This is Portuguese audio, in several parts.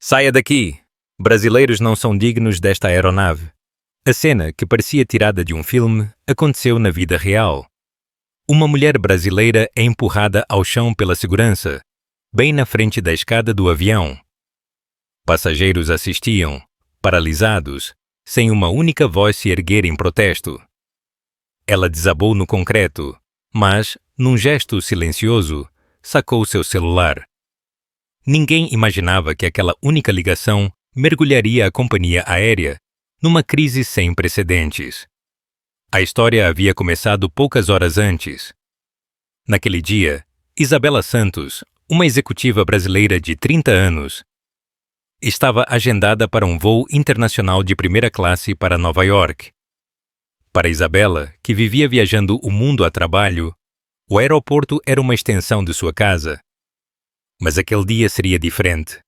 Saia daqui! Brasileiros não são dignos desta aeronave. A cena, que parecia tirada de um filme, aconteceu na vida real. Uma mulher brasileira é empurrada ao chão pela segurança, bem na frente da escada do avião. Passageiros assistiam, paralisados, sem uma única voz se erguer em protesto. Ela desabou no concreto, mas, num gesto silencioso, sacou seu celular. Ninguém imaginava que aquela única ligação mergulharia a companhia aérea numa crise sem precedentes. A história havia começado poucas horas antes. Naquele dia, Isabela Santos, uma executiva brasileira de 30 anos, estava agendada para um voo internacional de primeira classe para Nova York. Para Isabela, que vivia viajando o mundo a trabalho, o aeroporto era uma extensão de sua casa. Mas aquele dia seria diferente.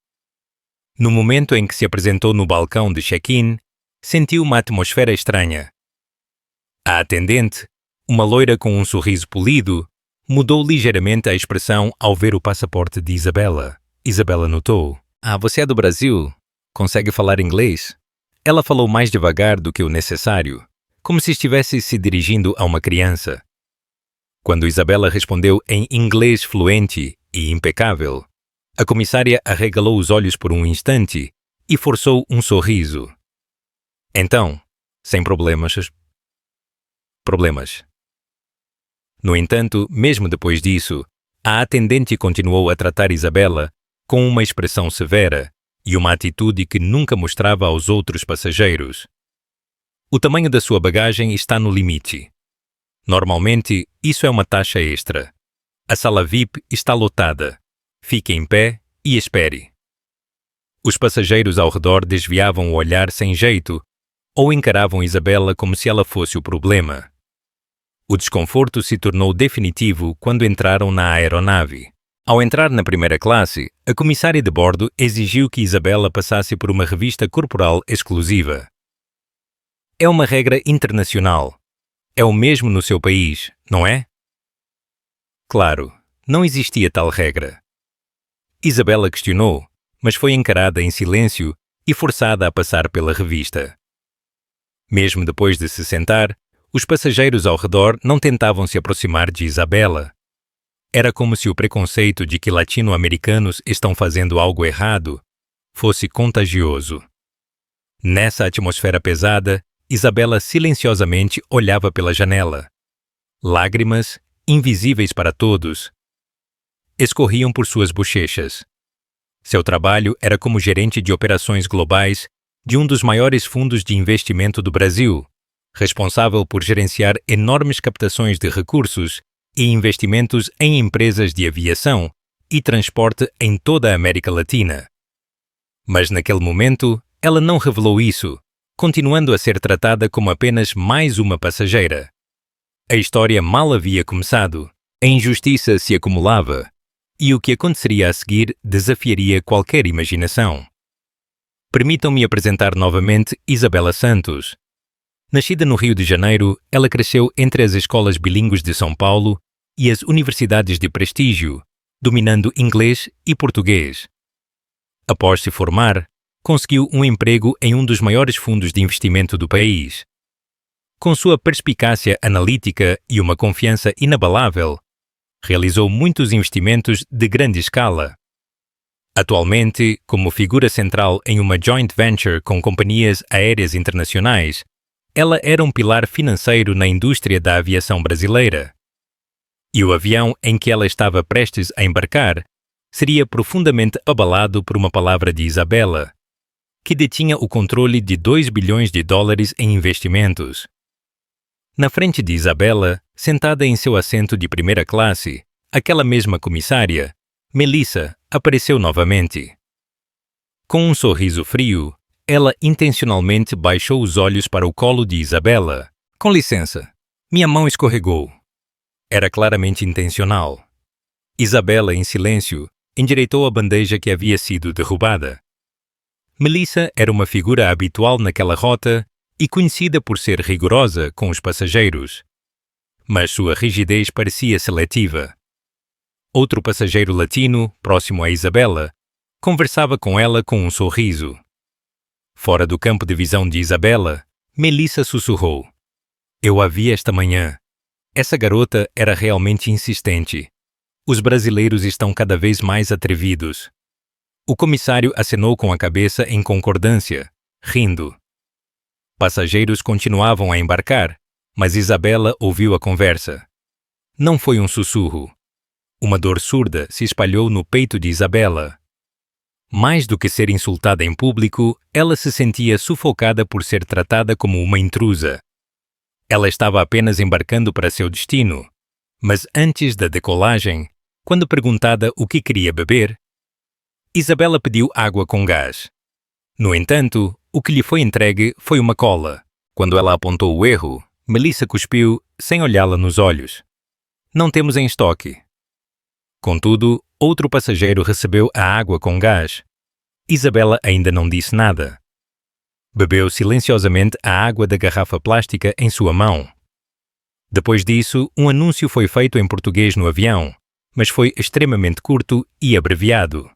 No momento em que se apresentou no balcão de check-in, sentiu uma atmosfera estranha. A atendente, uma loira com um sorriso polido, mudou ligeiramente a expressão ao ver o passaporte de Isabela. Isabela notou: "Ah, você é do Brasil? Consegue falar inglês?" Ela falou mais devagar do que o necessário, como se estivesse se dirigindo a uma criança. Quando Isabela respondeu em inglês fluente e impecável, a comissária arregalou os olhos por um instante e forçou um sorriso. Então, sem problemas. No entanto, mesmo depois disso, a atendente continuou a tratar Isabela com uma expressão severa e uma atitude que nunca mostrava aos outros passageiros. O tamanho da sua bagagem está no limite. Normalmente, isso é uma taxa extra. A sala VIP está lotada. Fique em pé e espere. Os passageiros ao redor desviavam o olhar sem jeito ou encaravam Isabela como se ela fosse o problema. O desconforto se tornou definitivo quando entraram na aeronave. Ao entrar na primeira classe, a comissária de bordo exigiu que Isabela passasse por uma revista corporal exclusiva. É uma regra internacional. É o mesmo no seu país, não é? Claro, não existia tal regra. Isabela questionou, mas foi encarada em silêncio e forçada a passar pela revista. Mesmo depois de se sentar, os passageiros ao redor não tentavam se aproximar de Isabela. Era como se o preconceito de que latino-americanos estão fazendo algo errado fosse contagioso. Nessa atmosfera pesada, Isabela silenciosamente olhava pela janela. Lágrimas, invisíveis para todos, escorriam por suas bochechas. Seu trabalho era como gerente de operações globais de um dos maiores fundos de investimento do Brasil, responsável por gerenciar enormes captações de recursos e investimentos em empresas de aviação e transporte em toda a América Latina. Mas naquele momento, ela não revelou isso, continuando a ser tratada como apenas mais uma passageira. A história mal havia começado, a injustiça se acumulava, e o que aconteceria a seguir desafiaria qualquer imaginação. Permitam-me apresentar novamente Isabela Santos. Nascida no Rio de Janeiro, ela cresceu entre as escolas bilíngues de São Paulo e as universidades de prestígio, dominando inglês e português. Após se formar, conseguiu um emprego em um dos maiores fundos de investimento do país. Com sua perspicácia analítica e uma confiança inabalável, realizou muitos investimentos de grande escala. Atualmente, como figura central em uma joint venture com companhias aéreas internacionais, ela era um pilar financeiro na indústria da aviação brasileira. E o avião em que ela estava prestes a embarcar seria profundamente abalado por uma palavra de Isabela, que detinha o controle de 2 bilhões de dólares em investimentos. Na frente de Isabela, sentada em seu assento de primeira classe, aquela mesma comissária, Melissa, apareceu novamente. Com um sorriso frio, ela intencionalmente baixou os olhos para o colo de Isabela. "Com licença, minha mão escorregou." Era claramente intencional. Isabela, em silêncio, endireitou a bandeja que havia sido derrubada. Melissa era uma figura habitual naquela rota e conhecida por ser rigorosa com os passageiros. Mas sua rigidez parecia seletiva. Outro passageiro latino, próximo a Isabela, Conversava com ela com um sorriso. Fora do campo de visão de Isabela, Melissa sussurrou. Eu a vi esta manhã. Essa garota era realmente insistente. Os brasileiros estão cada vez mais atrevidos. O comissário acenou com a cabeça em concordância, rindo. Passageiros continuavam a embarcar, mas Isabela ouviu a conversa. Não foi um sussurro. Uma dor surda se espalhou no peito de Isabela. Mais do que ser insultada em público, ela se sentia sufocada por ser tratada como uma intrusa. Ela estava apenas embarcando para seu destino, mas antes da decolagem, quando perguntada o que queria beber, Isabela pediu água com gás. No entanto, o que lhe foi entregue foi uma cola. Quando ela apontou o erro, Melissa cuspiu sem olhá-la nos olhos. Não temos em estoque. Contudo, outro passageiro recebeu a água com gás. Isabela ainda não disse nada. Bebeu silenciosamente a água da garrafa plástica em sua mão. Depois disso, um anúncio foi feito em português no avião, mas foi extremamente curto e abreviado.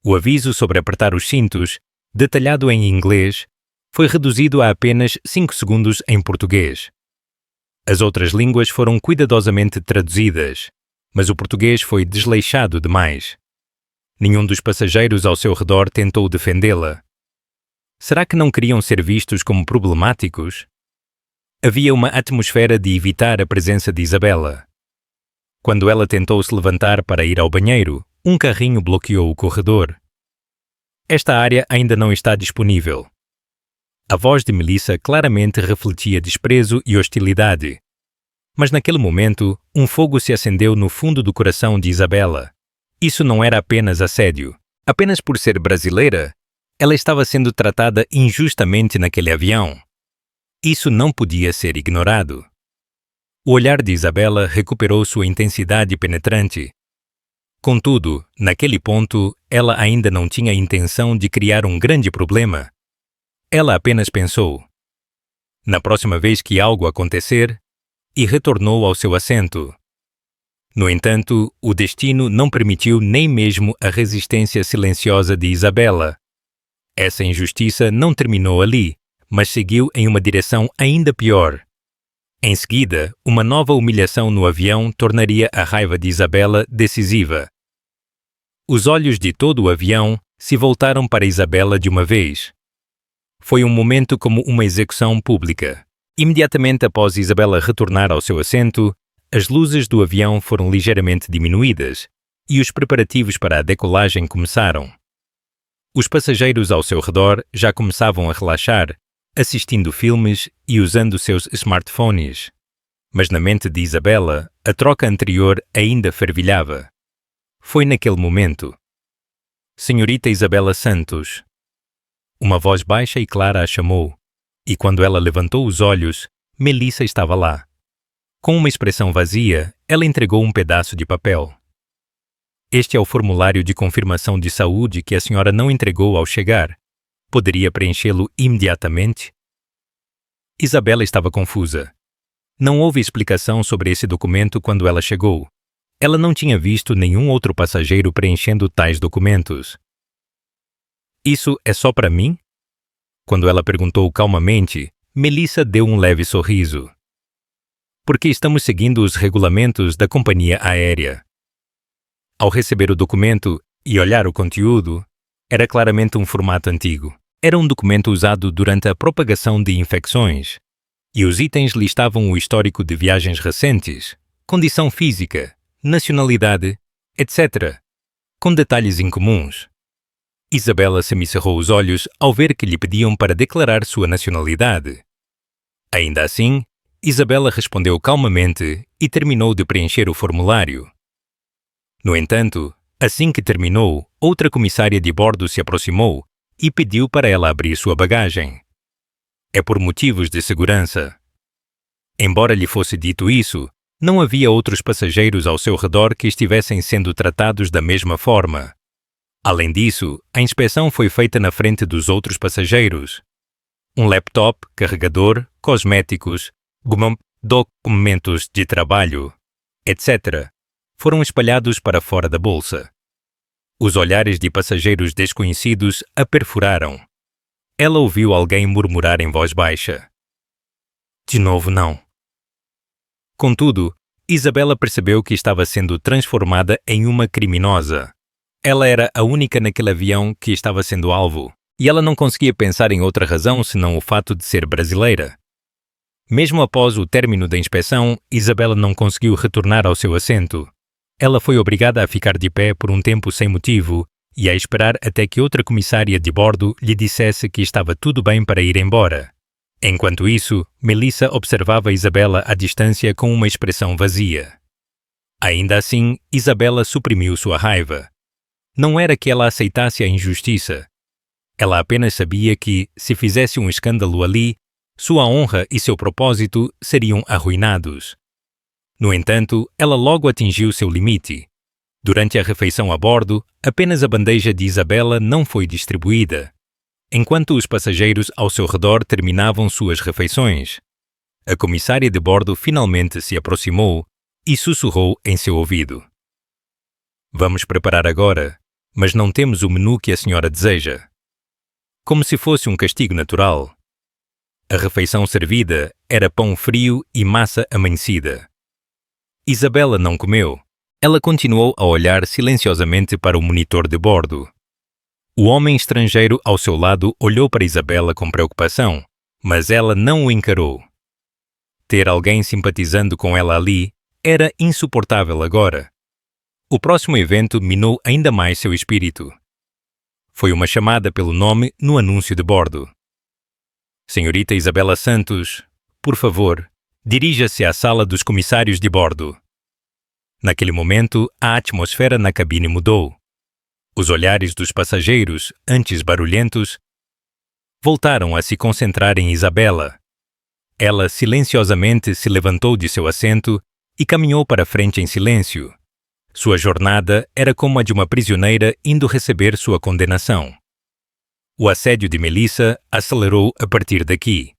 O aviso sobre apertar os cintos, detalhado em inglês, foi reduzido a apenas 5 segundos em português. As outras línguas foram cuidadosamente traduzidas, mas o português foi desleixado demais. Nenhum dos passageiros ao seu redor tentou defendê-la. Será que não queriam ser vistos como problemáticos? Havia uma atmosfera de evitar a presença de Isabela. Quando ela tentou se levantar para ir ao banheiro, um carrinho bloqueou o corredor. Esta área ainda não está disponível. A voz de Melissa claramente refletia desprezo e hostilidade. Mas naquele momento, um fogo se acendeu no fundo do coração de Isabela. Isso não era apenas assédio. Apenas por ser brasileira, ela estava sendo tratada injustamente naquele avião. Isso não podia ser ignorado. O olhar de Isabela recuperou sua intensidade penetrante. Contudo, naquele ponto, ela ainda não tinha intenção de criar um grande problema. Ela apenas pensou, na próxima vez que algo acontecer, e retornou ao seu assento. No entanto, o destino não permitiu nem mesmo a resistência silenciosa de Isabela. Essa injustiça não terminou ali, mas seguiu em uma direção ainda pior. Em seguida, uma nova humilhação no avião tornaria a raiva de Isabela decisiva. Os olhos de todo o avião se voltaram para Isabela de uma vez. Foi um momento como uma execução pública. Imediatamente após Isabela retornar ao seu assento, as luzes do avião foram ligeiramente diminuídas e os preparativos para a decolagem começaram. Os passageiros ao seu redor já começavam a relaxar, assistindo filmes e usando seus smartphones. Mas na mente de Isabela, a troca anterior ainda fervilhava. Foi naquele momento. Senhorita Isabela Santos. Uma voz baixa e clara a chamou, e quando ela levantou os olhos, Melissa estava lá. Com uma expressão vazia, ela entregou um pedaço de papel. Este é o formulário de confirmação de saúde que a senhora não entregou ao chegar. Poderia preenchê-lo imediatamente? Isabela estava confusa. Não houve explicação sobre esse documento quando ela chegou. Ela não tinha visto nenhum outro passageiro preenchendo tais documentos. Isso é só para mim? Quando ela perguntou calmamente, Melissa deu um leve sorriso. Porque estamos seguindo os regulamentos da companhia aérea. Ao receber o documento e olhar o conteúdo, era claramente um formato antigo. Era um documento usado durante a propagação de infecções, e os itens listavam o histórico de viagens recentes, condição física, nacionalidade, etc., com detalhes incomuns. Isabela semicerrou os olhos ao ver que lhe pediam para declarar sua nacionalidade. Ainda assim, Isabela respondeu calmamente e terminou de preencher o formulário. No entanto, assim que terminou, outra comissária de bordo se aproximou e pediu para ela abrir sua bagagem. É por motivos de segurança. Embora lhe fosse dito isso, não havia outros passageiros ao seu redor que estivessem sendo tratados da mesma forma. Além disso, a inspeção foi feita na frente dos outros passageiros. Um laptop, carregador, cosméticos, documentos de trabalho, etc., foram espalhados para fora da bolsa. Os olhares de passageiros desconhecidos a perfuraram. Ela ouviu alguém murmurar em voz baixa: "De novo não." Contudo, Isabela percebeu que estava sendo transformada em uma criminosa. Ela era a única naquele avião que estava sendo alvo, e ela não conseguia pensar em outra razão senão o fato de ser brasileira. Mesmo após o término da inspeção, Isabela não conseguiu retornar ao seu assento. Ela foi obrigada a ficar de pé por um tempo sem motivo e a esperar até que outra comissária de bordo lhe dissesse que estava tudo bem para ir embora. Enquanto isso, Melissa observava Isabela à distância com uma expressão vazia. Ainda assim, Isabela suprimiu sua raiva. Não era que ela aceitasse a injustiça. Ela apenas sabia que, se fizesse um escândalo ali, sua honra e seu propósito seriam arruinados. No entanto, ela logo atingiu seu limite. Durante a refeição a bordo, apenas a bandeja de Isabela não foi distribuída, enquanto os passageiros ao seu redor terminavam suas refeições. A comissária de bordo finalmente se aproximou e sussurrou em seu ouvido: "Vamos preparar agora, mas não temos o menu que a senhora deseja." Como se fosse um castigo natural. A refeição servida era pão frio e massa amanhecida. Isabela não comeu. Ela continuou a olhar silenciosamente para o monitor de bordo. O homem estrangeiro ao seu lado olhou para Isabela com preocupação, mas ela não o encarou. Ter alguém simpatizando com ela ali era insuportável agora. O próximo evento minou ainda mais seu espírito. Foi uma chamada pelo nome no anúncio de bordo. "Senhorita Isabela Santos, por favor, dirija-se à sala dos comissários de bordo." Naquele momento, a atmosfera na cabine mudou. Os olhares dos passageiros, antes barulhentos, voltaram a se concentrar em Isabela. Ela silenciosamente se levantou de seu assento e caminhou para frente em silêncio. Sua jornada era como a de uma prisioneira indo receber sua condenação. O assédio de Melissa acelerou a partir daqui.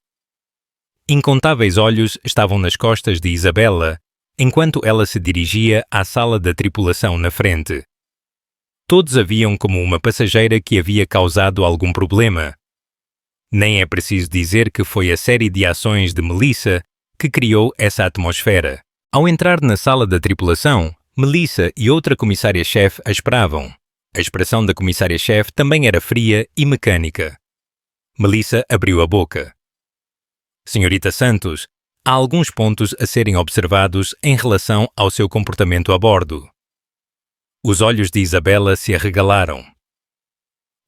Incontáveis olhos estavam nas costas de Isabela enquanto ela se dirigia à sala da tripulação na frente. Todos a viam como uma passageira que havia causado algum problema. Nem é preciso dizer que foi a série de ações de Melissa que criou essa atmosfera. Ao entrar na sala da tripulação, Melissa e outra comissária-chefe a esperavam. A expressão da comissária-chefe também era fria e mecânica. Melissa abriu a boca. "Senhorita Santos, há alguns pontos a serem observados em relação ao seu comportamento a bordo." Os olhos de Isabela se arregalaram.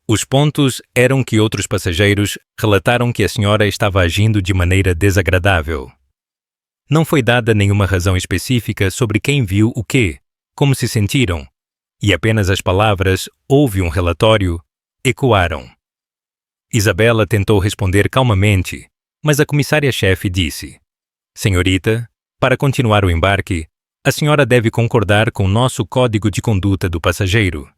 Os pontos eram que outros passageiros relataram que a senhora estava agindo de maneira desagradável. Não foi dada nenhuma razão específica sobre quem viu o quê, como se sentiram, e apenas as palavras "houve um relatório" ecoaram. Isabela tentou responder calmamente, mas a comissária-chefe disse: "Senhorita, para continuar o embarque, a senhora deve concordar com o nosso código de conduta do passageiro."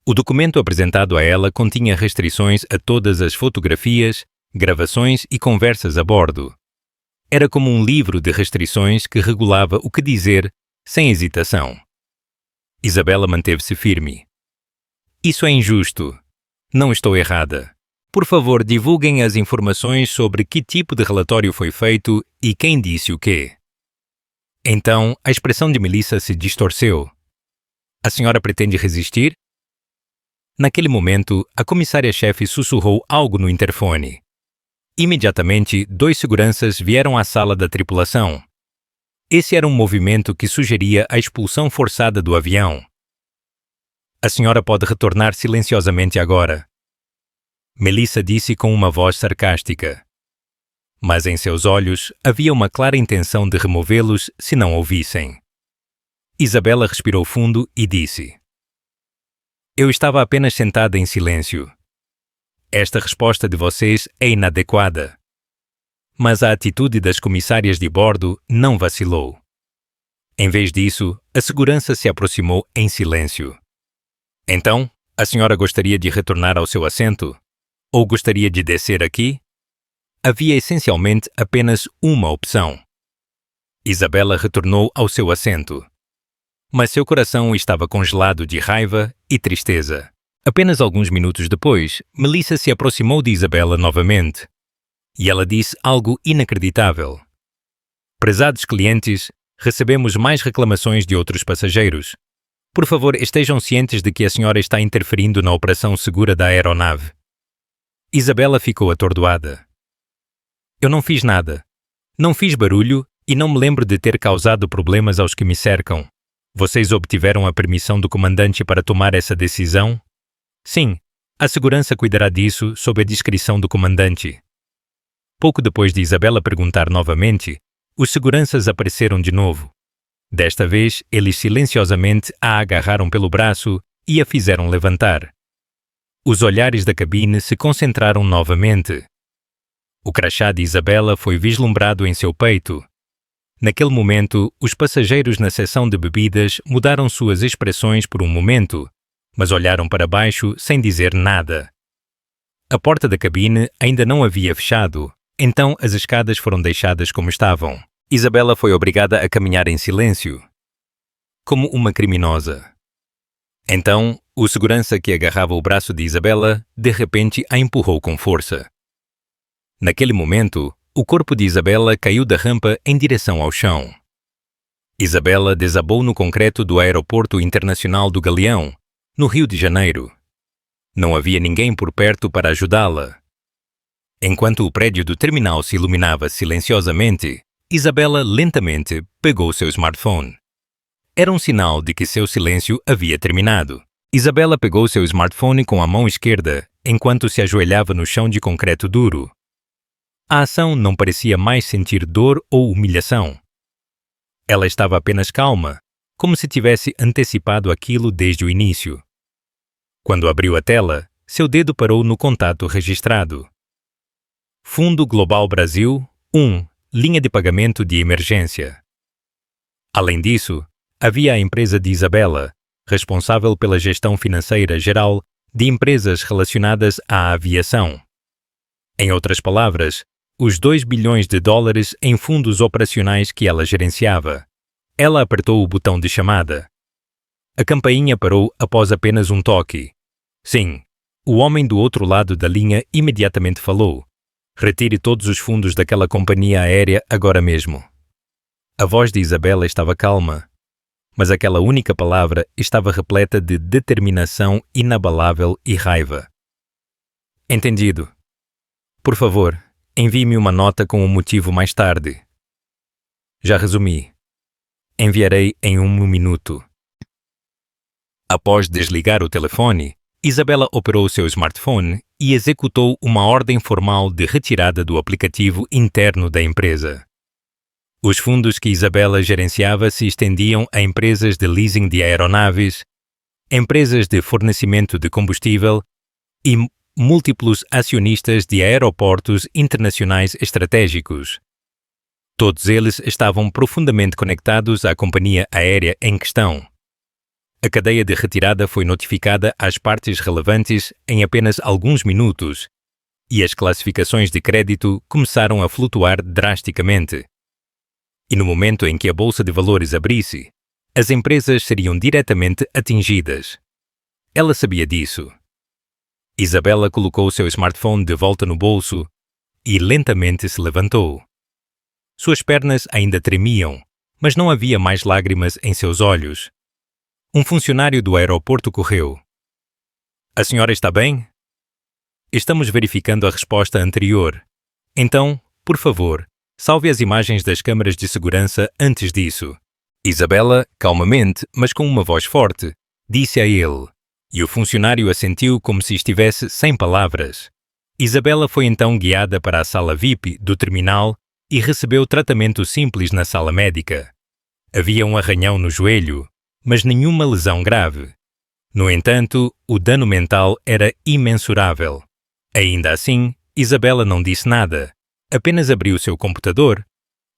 O documento apresentado a ela continha restrições a todas as fotografias, gravações e conversas a bordo. Era como um livro de restrições que regulava o que dizer, sem hesitação. Isabela manteve-se firme. "Isso é injusto. Não estou errada. Por favor, divulguem as informações sobre que tipo de relatório foi feito e quem disse o quê." Então, a expressão de Melissa se distorceu. "A senhora pretende resistir?" Naquele momento, a comissária-chefe sussurrou algo no interfone. Imediatamente, 2 seguranças vieram à sala da tripulação. Esse era um movimento que sugeria a expulsão forçada do avião. "A senhora pode retornar silenciosamente agora." Melissa disse com uma voz sarcástica. Mas em seus olhos havia uma clara intenção de removê-los se não ouvissem. Isabela respirou fundo e disse: "Eu estava apenas sentada em silêncio. Esta resposta de vocês é inadequada." Mas a atitude das comissárias de bordo não vacilou. Em vez disso, a segurança se aproximou em silêncio. "Então, a senhora gostaria de retornar ao seu assento? Ou gostaria de descer aqui?" Havia essencialmente apenas uma opção. Isabela retornou ao seu assento. mas seu coração estava congelado de raiva e tristeza. Apenas alguns minutos depois, Melissa se aproximou de Isabela novamente. E ela disse algo inacreditável. Prezados clientes, recebemos mais reclamações de outros passageiros. Por favor, estejam cientes de que a senhora está interferindo na operação segura da aeronave. Isabela ficou atordoada. Eu não fiz nada. Não fiz barulho e não me lembro de ter causado problemas aos que me cercam. Vocês obtiveram a permissão do comandante para tomar essa decisão? Sim, a segurança cuidará disso sob a discrição do comandante. Pouco depois de Isabela perguntar novamente, os seguranças apareceram de novo. Desta vez, eles silenciosamente a agarraram pelo braço e a fizeram levantar. Os olhares da cabine se concentraram novamente. O crachá de Isabela foi vislumbrado em seu peito. Naquele momento, os passageiros na seção de bebidas mudaram suas expressões por um momento, mas olharam para baixo sem dizer nada. A porta da cabine ainda não havia fechado, então as escadas foram deixadas como estavam. Isabela foi obrigada a caminhar em silêncio, como uma criminosa. Então, o segurança que agarrava o braço de Isabela, de repente a empurrou com força. Naquele momento, o corpo de Isabela caiu da rampa em direção ao chão. Isabela desabou no concreto do Aeroporto Internacional do Galeão, no Rio de Janeiro. Não havia ninguém por perto para ajudá-la. Enquanto o prédio do terminal se iluminava silenciosamente, Isabela lentamente pegou seu smartphone. Era um sinal de que seu silêncio havia terminado. Isabela pegou seu smartphone com a mão esquerda, enquanto se ajoelhava no chão de concreto duro. A ação não parecia mais sentir dor ou humilhação. Ela estava apenas calma, como se tivesse antecipado aquilo desde o início. Quando abriu a tela, seu dedo parou no contato registrado. Fundo Global Brasil 1, linha de pagamento de emergência. Além disso, havia a empresa de Isabela, responsável pela gestão financeira geral de empresas relacionadas à aviação. Em outras palavras, os 2 bilhões de dólares em fundos operacionais que ela gerenciava. Ela apertou o botão de chamada. A campainha parou após apenas um toque. Sim, o homem do outro lado da linha imediatamente falou. Retire todos os fundos daquela companhia aérea agora mesmo. A voz de Isabela estava calma, mas aquela única palavra estava repleta de determinação inabalável e raiva. Entendido. Por favor, envie-me uma nota com o motivo mais tarde. Já resumi. Enviarei em 1 minuto. Após desligar o telefone, Isabela operou seu smartphone e executou uma ordem formal de retirada do aplicativo interno da empresa. Os fundos que Isabela gerenciava se estendiam a empresas de leasing de aeronaves, empresas de fornecimento de combustível e múltiplos acionistas de aeroportos internacionais estratégicos. Todos eles estavam profundamente conectados à companhia aérea em questão. A cadeia de retirada foi notificada às partes relevantes em apenas alguns minutos e as classificações de crédito começaram a flutuar drasticamente. E no momento em que a bolsa de valores abrisse, as empresas seriam diretamente atingidas. Ela sabia disso. Isabela colocou seu smartphone de volta no bolso e lentamente se levantou. Suas pernas ainda tremiam, mas não havia mais lágrimas em seus olhos. Um funcionário do aeroporto correu. A senhora está bem? Estamos verificando a resposta anterior. Então, por favor, salve as imagens das câmaras de segurança antes disso. Isabela, calmamente, mas com uma voz forte, disse a ele. E o funcionário assentiu como se estivesse sem palavras. Isabela foi então guiada para a sala VIP do terminal e recebeu tratamento simples na sala médica. Havia um arranhão no joelho, mas nenhuma lesão grave. No entanto, o dano mental era imensurável. Ainda assim, Isabela não disse nada, apenas abriu seu computador,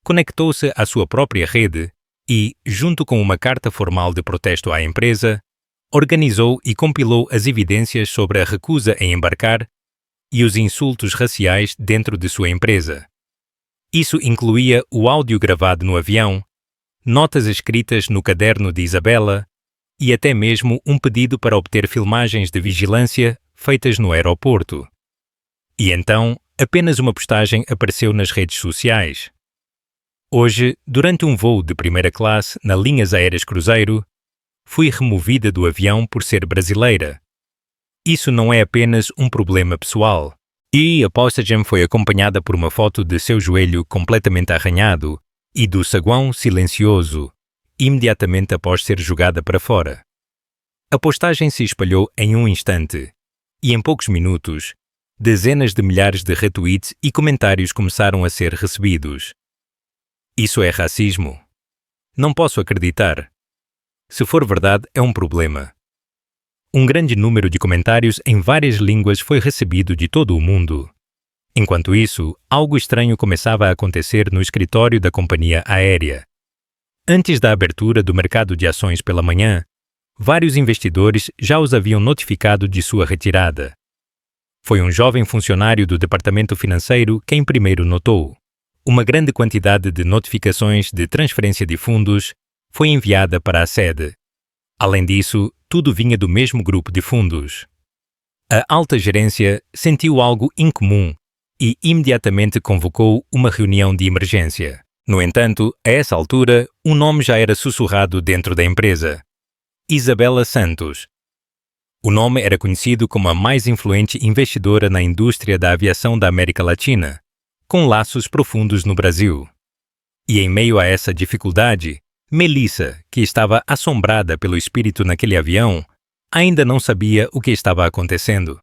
conectou-se à sua própria rede e, junto com uma carta formal de protesto à empresa, organizou e compilou as evidências sobre a recusa em embarcar e os insultos raciais dentro de sua empresa. Isso incluía o áudio gravado no avião, notas escritas no caderno de Isabela e até mesmo um pedido para obter filmagens de vigilância feitas no aeroporto. E então, apenas uma postagem apareceu nas redes sociais. Hoje, durante um voo de primeira classe na Linhas Aéreas Cruzeiro, fui removida do avião por ser brasileira. Isso não é apenas um problema pessoal. E a postagem foi acompanhada por uma foto de seu joelho completamente arranhado e do saguão silencioso, imediatamente após ser jogada para fora. A postagem se espalhou em um instante, e em poucos minutos, dezenas de milhares de retweets e comentários começaram a ser recebidos. Isso é racismo? Não posso acreditar. Se for verdade, é um problema. Um grande número de comentários em várias línguas foi recebido de todo o mundo. Enquanto isso, algo estranho começava a acontecer no escritório da companhia aérea. Antes da abertura do mercado de ações pela manhã, vários investidores já os haviam notificado de sua retirada. Foi um jovem funcionário do departamento financeiro quem primeiro notou. Uma grande quantidade de notificações de transferência de fundos foi enviada para a sede. Além disso, tudo vinha do mesmo grupo de fundos. A alta gerência sentiu algo incomum e imediatamente convocou uma reunião de emergência. No entanto, a essa altura, um nome já era sussurrado dentro da empresa: Isabela Santos. O nome era conhecido como a mais influente investidora na indústria da aviação da América Latina, com laços profundos no Brasil. E em meio a essa dificuldade, Melissa, que estava assombrada pelo espírito naquele avião, ainda não sabia o que estava acontecendo.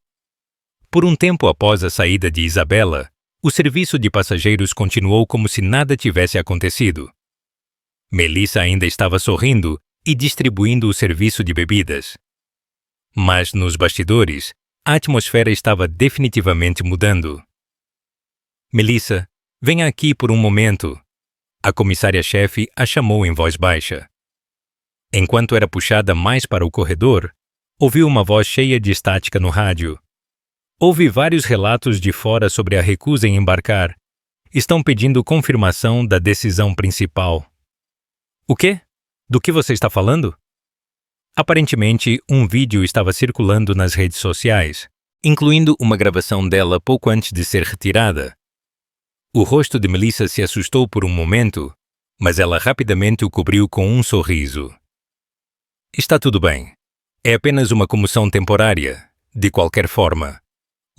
Por um tempo após a saída de Isabela, o serviço de passageiros continuou como se nada tivesse acontecido. Melissa ainda estava sorrindo e distribuindo o serviço de bebidas. Mas nos bastidores, a atmosfera estava definitivamente mudando. Melissa, venha aqui por um momento. A comissária-chefe a chamou em voz baixa. Enquanto era puxada mais para o corredor, ouviu uma voz cheia de estática no rádio. Houve vários relatos de fora sobre a recusa em embarcar. Estão pedindo confirmação da decisão principal. O quê? Do que você está falando? Aparentemente, um vídeo estava circulando nas redes sociais, incluindo uma gravação dela pouco antes de ser retirada. O rosto de Melissa se assustou por um momento, mas ela rapidamente o cobriu com um sorriso. Está tudo bem. É apenas uma comoção temporária, de qualquer forma.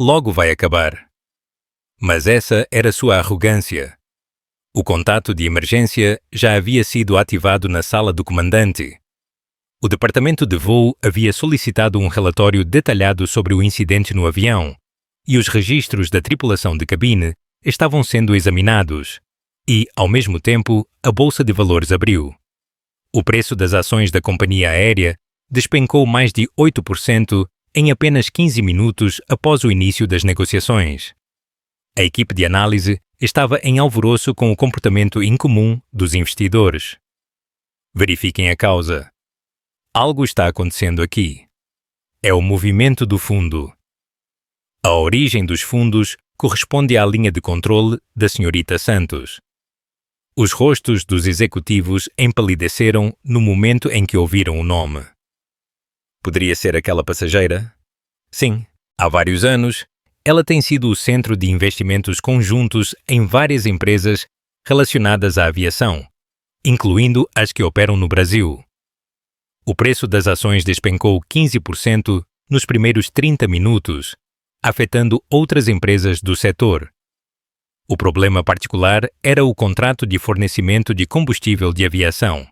Logo vai acabar. Mas essa era sua arrogância. O contato de emergência já havia sido ativado na sala do comandante. O departamento de voo havia solicitado um relatório detalhado sobre o incidente no avião, e os registros da tripulação de cabine estavam sendo examinados, e, ao mesmo tempo, a Bolsa de Valores abriu. O preço das ações da companhia aérea despencou mais de 8% em apenas 15 minutos após o início das negociações. A equipe de análise estava em alvoroço com o comportamento incomum dos investidores. Verifiquem a causa. Algo está acontecendo aqui. É o movimento do fundo. A origem dos fundos corresponde à linha de controle da senhorita Santos. Os rostos dos executivos empalideceram no momento em que ouviram o nome. Poderia ser aquela passageira? Sim, há vários anos, ela tem sido o centro de investimentos conjuntos em várias empresas relacionadas à aviação, incluindo as que operam no Brasil. O preço das ações despencou 15% nos primeiros 30 minutos, afetando outras empresas do setor. O problema particular era o contrato de fornecimento de combustível de aviação.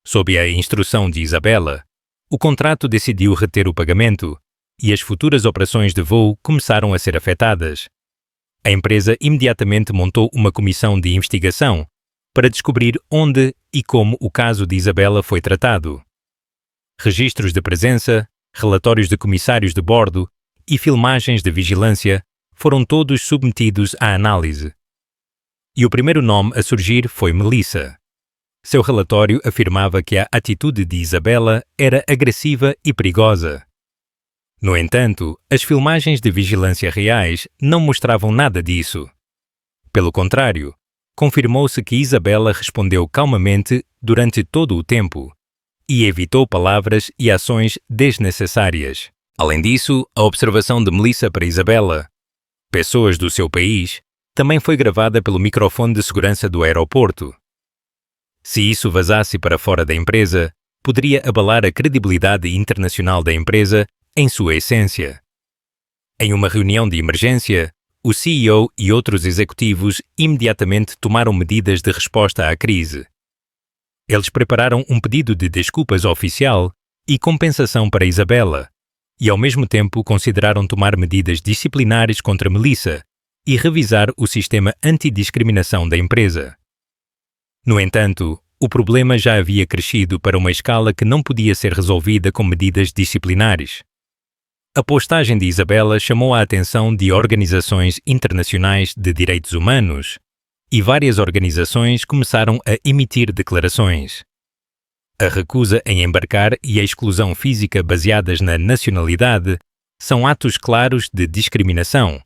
Sob a instrução de Isabela, o contrato decidiu reter o pagamento e as futuras operações de voo começaram a ser afetadas. A empresa imediatamente montou uma comissão de investigação para descobrir onde e como o caso de Isabela foi tratado. Registros de presença, relatórios de comissários de bordo e filmagens de vigilância foram todos submetidos à análise. E o primeiro nome a surgir foi Melissa. Seu relatório afirmava que a atitude de Isabela era agressiva e perigosa. No entanto, as filmagens de vigilância reais não mostravam nada disso. Pelo contrário, confirmou-se que Isabela respondeu calmamente durante todo o tempo e evitou palavras e ações desnecessárias. Além disso, a observação de Melissa para Isabela, pessoas do seu país, também foi gravada pelo microfone de segurança do aeroporto. Se isso vazasse para fora da empresa, poderia abalar a credibilidade internacional da empresa em sua essência. Em uma reunião de emergência, o CEO e outros executivos imediatamente tomaram medidas de resposta à crise. Eles prepararam um pedido de desculpas oficial e compensação para Isabela, e ao mesmo tempo consideraram tomar medidas disciplinares contra Melissa e revisar o sistema antidiscriminação da empresa. No entanto, o problema já havia crescido para uma escala que não podia ser resolvida com medidas disciplinares. A postagem de Isabela chamou a atenção de organizações internacionais de direitos humanos e várias organizações começaram a emitir declarações. A recusa em embarcar e a exclusão física baseadas na nacionalidade são atos claros de discriminação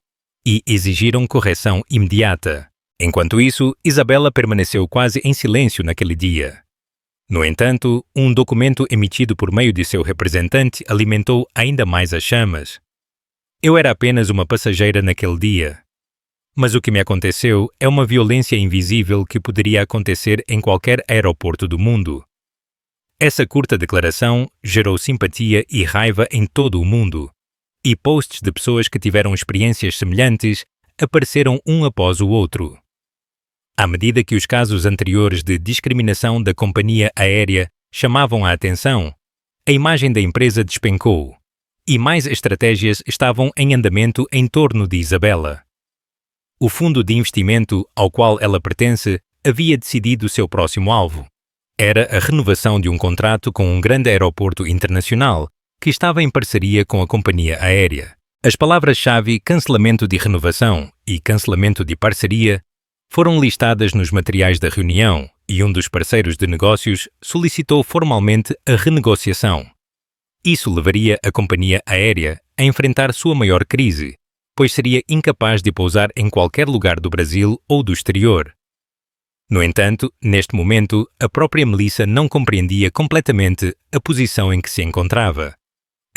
e exigiram correção imediata. Enquanto isso, Isabela permaneceu quase em silêncio naquele dia. No entanto, um documento emitido por meio de seu representante alimentou ainda mais as chamas. Eu era apenas uma passageira naquele dia. Mas o que me aconteceu é uma violência invisível que poderia acontecer em qualquer aeroporto do mundo. Essa curta declaração gerou simpatia e raiva em todo o mundo, e posts de pessoas que tiveram experiências semelhantes apareceram um após o outro. À medida que os casos anteriores de discriminação da companhia aérea chamavam a atenção, a imagem da empresa despencou, e mais estratégias estavam em andamento em torno de Isabela. O fundo de investimento ao qual ela pertence havia decidido seu próximo alvo. Era a renovação de um contrato com um grande aeroporto internacional que estava em parceria com a companhia aérea. As palavras-chave cancelamento de renovação e cancelamento de parceria foram listadas nos materiais da reunião e um dos parceiros de negócios solicitou formalmente a renegociação. Isso levaria a companhia aérea a enfrentar sua maior crise, pois seria incapaz de pousar em qualquer lugar do Brasil ou do exterior. No entanto, neste momento, a própria Melissa não compreendia completamente a posição em que se encontrava.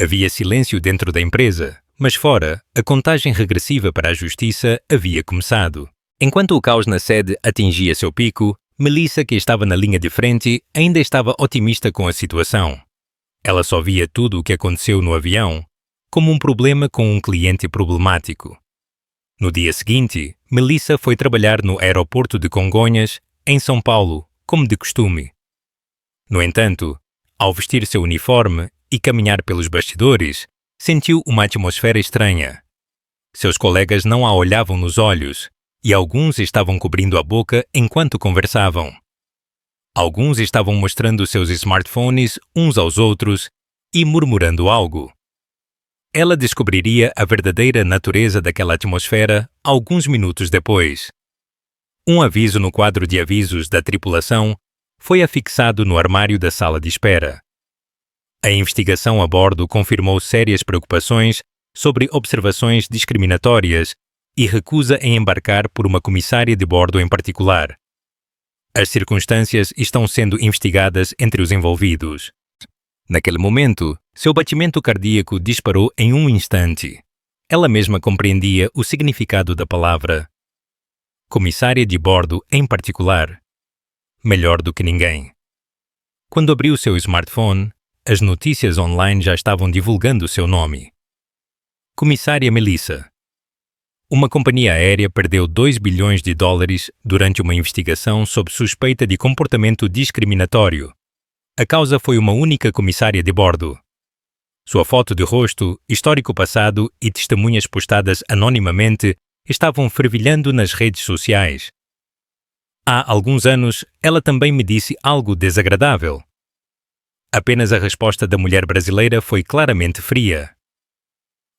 Havia silêncio dentro da empresa, mas fora, a contagem regressiva para a justiça havia começado. Enquanto o caos na sede atingia seu pico, Melissa, que estava na linha de frente, ainda estava otimista com a situação. Ela só via tudo o que aconteceu no avião como um problema com um cliente problemático. No dia seguinte, Melissa foi trabalhar no aeroporto de Congonhas, em São Paulo, como de costume. No entanto, ao vestir seu uniforme e caminhar pelos bastidores, sentiu uma atmosfera estranha. Seus colegas não a olhavam nos olhos e alguns estavam cobrindo a boca enquanto conversavam. Alguns estavam mostrando seus smartphones uns aos outros e murmurando algo. Ela descobriria a verdadeira natureza daquela atmosfera alguns minutos depois. Um aviso no quadro de avisos da tripulação foi afixado no armário da sala de espera. A investigação a bordo confirmou sérias preocupações sobre observações discriminatórias e recusa em embarcar por uma comissária de bordo em particular. As circunstâncias estão sendo investigadas entre os envolvidos. Naquele momento, seu batimento cardíaco disparou em um instante. Ela mesma compreendia o significado da palavra. Comissária de bordo em particular. Melhor do que ninguém. Quando abriu seu smartphone, as notícias online já estavam divulgando seu nome. Comissária Melissa. Uma companhia aérea perdeu 2 bilhões de dólares durante uma investigação sob suspeita de comportamento discriminatório. A causa foi uma única comissária de bordo. Sua foto de rosto, histórico passado e testemunhas postadas anonimamente estavam fervilhando nas redes sociais. Há alguns anos, ela também me disse algo desagradável. Apenas a resposta da mulher brasileira foi claramente fria.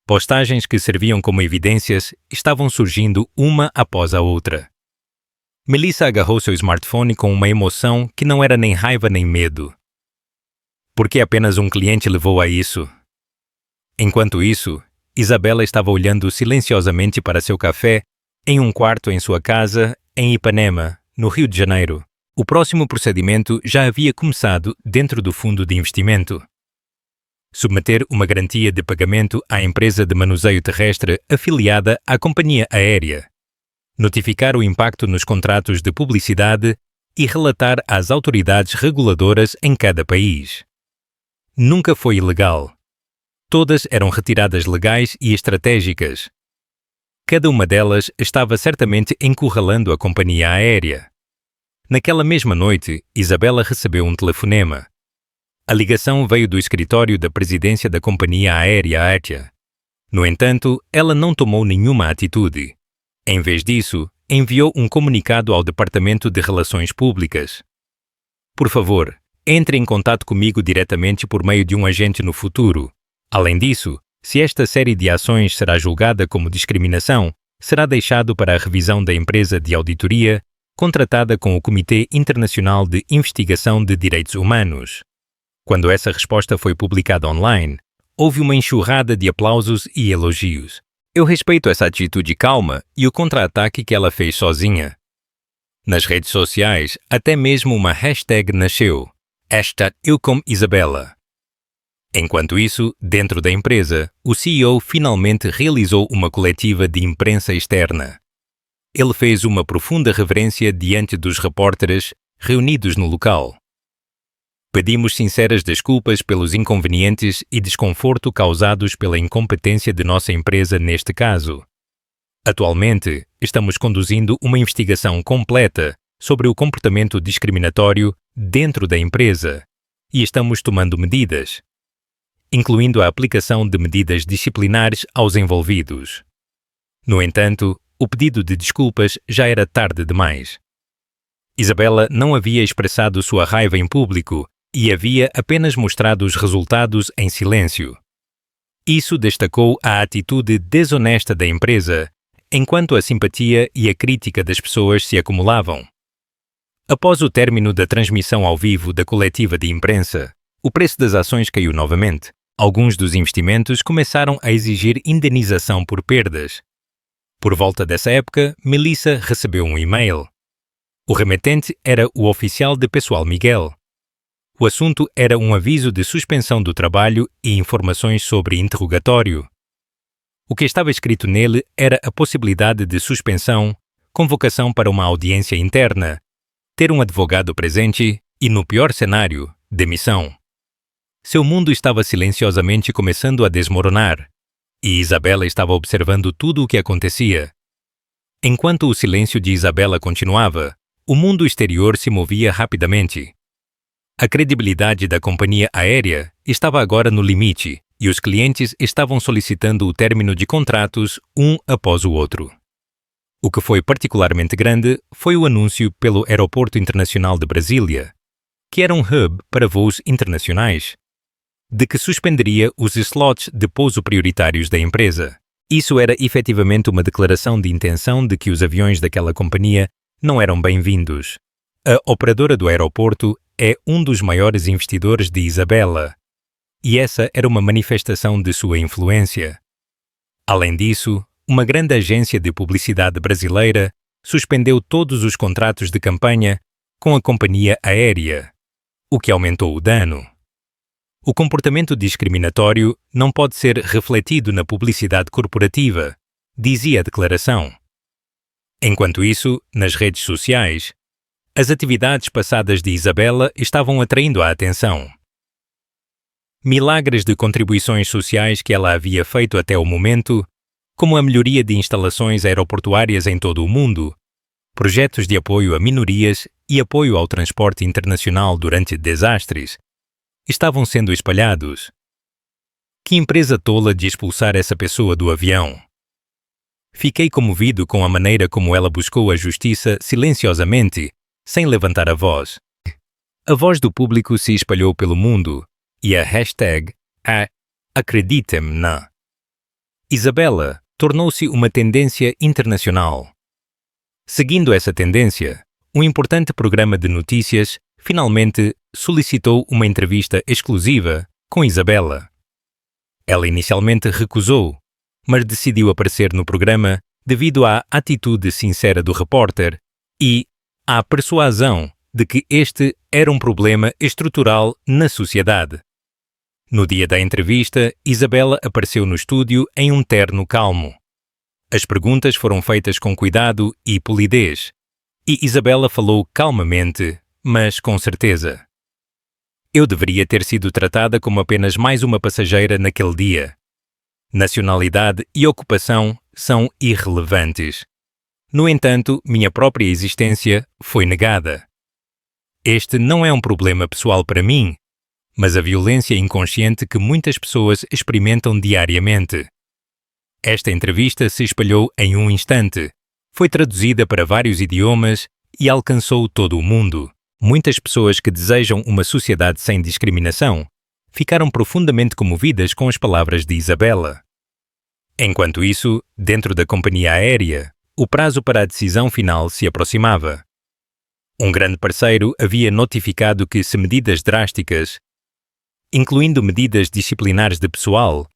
Postagens que serviam como evidências estavam surgindo uma após a outra. Melissa agarrou seu smartphone com uma emoção que não era nem raiva nem medo. Por que apenas um cliente levou a isso? Enquanto isso, Isabela estava olhando silenciosamente para seu café em um quarto em sua casa em Ipanema, no Rio de Janeiro, o próximo procedimento já havia começado dentro do fundo de investimento. Submeter uma garantia de pagamento à empresa de manuseio terrestre afiliada à companhia aérea. Notificar o impacto nos contratos de publicidade e relatar às autoridades reguladoras em cada país. Nunca foi ilegal. Todas eram retiradas legais e estratégicas. Cada uma delas estava certamente encurralando a companhia aérea. Naquela mesma noite, Isabela recebeu um telefonema. A ligação veio do escritório da presidência da companhia aérea ATIA. No entanto, ela não tomou nenhuma atitude. Em vez disso, enviou um comunicado ao Departamento de Relações Públicas. Por favor, entre em contato comigo diretamente por meio de um agente no futuro. Além disso, se esta série de ações será julgada como discriminação, será deixado para a revisão da empresa de auditoria contratada com o Comitê Internacional de Investigação de Direitos Humanos. Quando essa resposta foi publicada online, houve uma enxurrada de aplausos e elogios. Eu respeito essa atitude calma e o contra-ataque que ela fez sozinha. Nas redes sociais, até mesmo uma hashtag nasceu, #EuComIsabela. Enquanto isso, dentro da empresa, o CEO finalmente realizou uma coletiva de imprensa externa. Ele fez uma profunda reverência diante dos repórteres reunidos no local. Pedimos sinceras desculpas pelos inconvenientes e desconforto causados pela incompetência de nossa empresa neste caso. Atualmente, estamos conduzindo uma investigação completa sobre o comportamento discriminatório dentro da empresa e estamos tomando medidas, incluindo a aplicação de medidas disciplinares aos envolvidos. No entanto, o pedido de desculpas já era tarde demais. Isabela não havia expressado sua raiva em público e havia apenas mostrado os resultados em silêncio. Isso destacou a atitude desonesta da empresa, enquanto a simpatia e a crítica das pessoas se acumulavam. Após o término da transmissão ao vivo da coletiva de imprensa, o preço das ações caiu novamente. Alguns dos investimentos começaram a exigir indenização por perdas. Por volta dessa época, Melissa recebeu um e-mail. O remetente era o oficial de pessoal Miguel. O assunto era um aviso de suspensão do trabalho e informações sobre interrogatório. O que estava escrito nele era a possibilidade de suspensão, convocação para uma audiência interna, ter um advogado presente e, no pior cenário, demissão. Seu mundo estava silenciosamente começando a desmoronar, e Isabela estava observando tudo o que acontecia. Enquanto o silêncio de Isabela continuava, o mundo exterior se movia rapidamente. A credibilidade da companhia aérea estava agora no limite e os clientes estavam solicitando o término de contratos um após o outro. O que foi particularmente grande foi o anúncio pelo Aeroporto Internacional de Brasília, que era um hub para voos internacionais, de que suspenderia os slots de pouso prioritários da empresa. Isso era efetivamente uma declaração de intenção de que os aviões daquela companhia não eram bem-vindos. A operadora do aeroporto é um dos maiores investidores de Isabela, e essa era uma manifestação de sua influência. Além disso, uma grande agência de publicidade brasileira suspendeu todos os contratos de campanha com a companhia aérea, o que aumentou o dano. O comportamento discriminatório não pode ser refletido na publicidade corporativa, dizia a declaração. Enquanto isso, nas redes sociais, as atividades passadas de Isabela estavam atraindo a atenção. Milagres de contribuições sociais que ela havia feito até o momento, como a melhoria de instalações aeroportuárias em todo o mundo, projetos de apoio a minorias e apoio ao transporte internacional durante desastres, estavam sendo espalhados. Que empresa tola de expulsar essa pessoa do avião? Fiquei comovido com a maneira como ela buscou a justiça silenciosamente, sem levantar a voz. A voz do público se espalhou pelo mundo e a hashtag #Acreditem na Isabela tornou-se uma tendência internacional. Seguindo essa tendência, um importante programa de notícias finalmente solicitou uma entrevista exclusiva com Isabela. Ela inicialmente recusou, mas decidiu aparecer no programa devido à atitude sincera do repórter e à persuasão de que este era um problema estrutural na sociedade. No dia da entrevista, Isabela apareceu no estúdio em um terno calmo. As perguntas foram feitas com cuidado e polidez, e Isabela falou calmamente, mas com certeza. Eu deveria ter sido tratada como apenas mais uma passageira naquele dia. Nacionalidade e ocupação são irrelevantes. No entanto, minha própria existência foi negada. Este não é um problema pessoal para mim, mas a violência inconsciente que muitas pessoas experimentam diariamente. Esta entrevista se espalhou em um instante, foi traduzida para vários idiomas e alcançou todo o mundo. Muitas pessoas que desejam uma sociedade sem discriminação ficaram profundamente comovidas com as palavras de Isabela. Enquanto isso, dentro da companhia aérea, o prazo para a decisão final se aproximava. Um grande parceiro havia notificado que se medidas drásticas, incluindo medidas disciplinares de pessoal,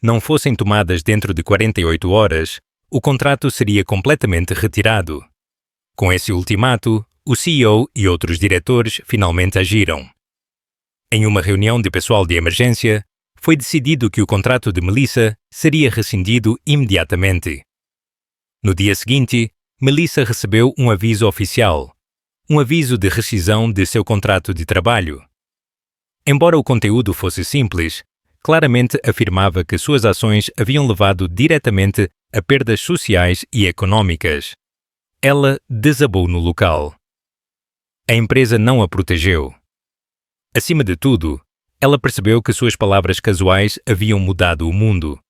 não fossem tomadas dentro de 48 horas, o contrato seria completamente retirado. Com esse ultimato, o CEO e outros diretores finalmente agiram. Em uma reunião de pessoal de emergência, foi decidido que o contrato de Melissa seria rescindido imediatamente. No dia seguinte, Melissa recebeu um aviso oficial, um aviso de rescisão de seu contrato de trabalho. Embora o conteúdo fosse simples, claramente afirmava que suas ações haviam levado diretamente a perdas sociais e econômicas. Ela desabou no local. A empresa não a protegeu. Acima de tudo, ela percebeu que suas palavras casuais haviam mudado o mundo.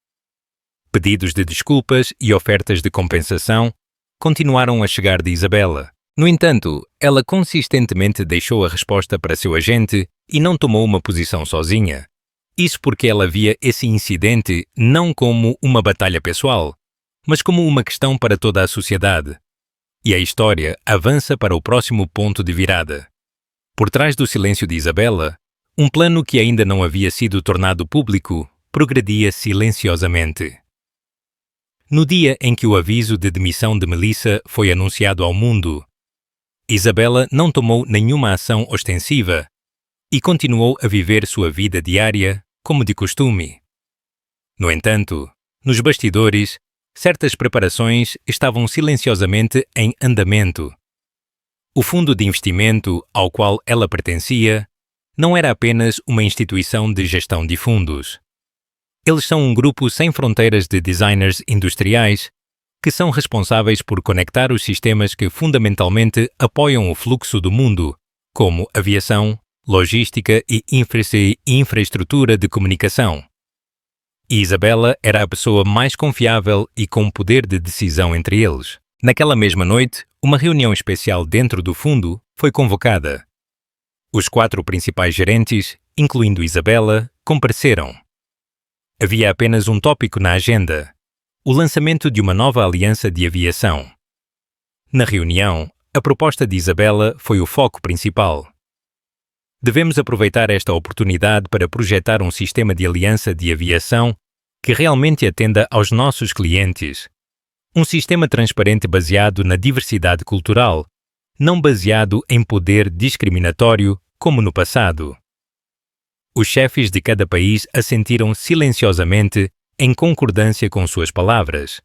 Pedidos de desculpas e ofertas de compensação continuaram a chegar de Isabela. No entanto, ela consistentemente deixou a resposta para seu agente e não tomou uma posição sozinha. Isso porque ela via esse incidente não como uma batalha pessoal, mas como uma questão para toda a sociedade. E a história avança para o próximo ponto de virada. Por trás do silêncio de Isabela, um plano que ainda não havia sido tornado público progredia silenciosamente. No dia em que o aviso de demissão de Melissa foi anunciado ao mundo, Isabela não tomou nenhuma ação ostensiva e continuou a viver sua vida diária como de costume. No entanto, nos bastidores, certas preparações estavam silenciosamente em andamento. O fundo de investimento ao qual ela pertencia não era apenas uma instituição de gestão de fundos. Eles são um grupo sem fronteiras de designers industriais que são responsáveis por conectar os sistemas que fundamentalmente apoiam o fluxo do mundo, como aviação, logística e infraestrutura de comunicação. E Isabela era a pessoa mais confiável e com poder de decisão entre eles. Naquela mesma noite, uma reunião especial dentro do fundo foi convocada. Os 4 principais gerentes, incluindo Isabela, compareceram. Havia apenas um tópico na agenda: o lançamento de uma nova aliança de aviação. Na reunião, a proposta de Isabela foi o foco principal. Devemos aproveitar esta oportunidade para projetar um sistema de aliança de aviação que realmente atenda aos nossos clientes. Um sistema transparente baseado na diversidade cultural, não baseado em poder discriminatório como no passado. Os chefes de cada país assentiram silenciosamente em concordância com suas palavras.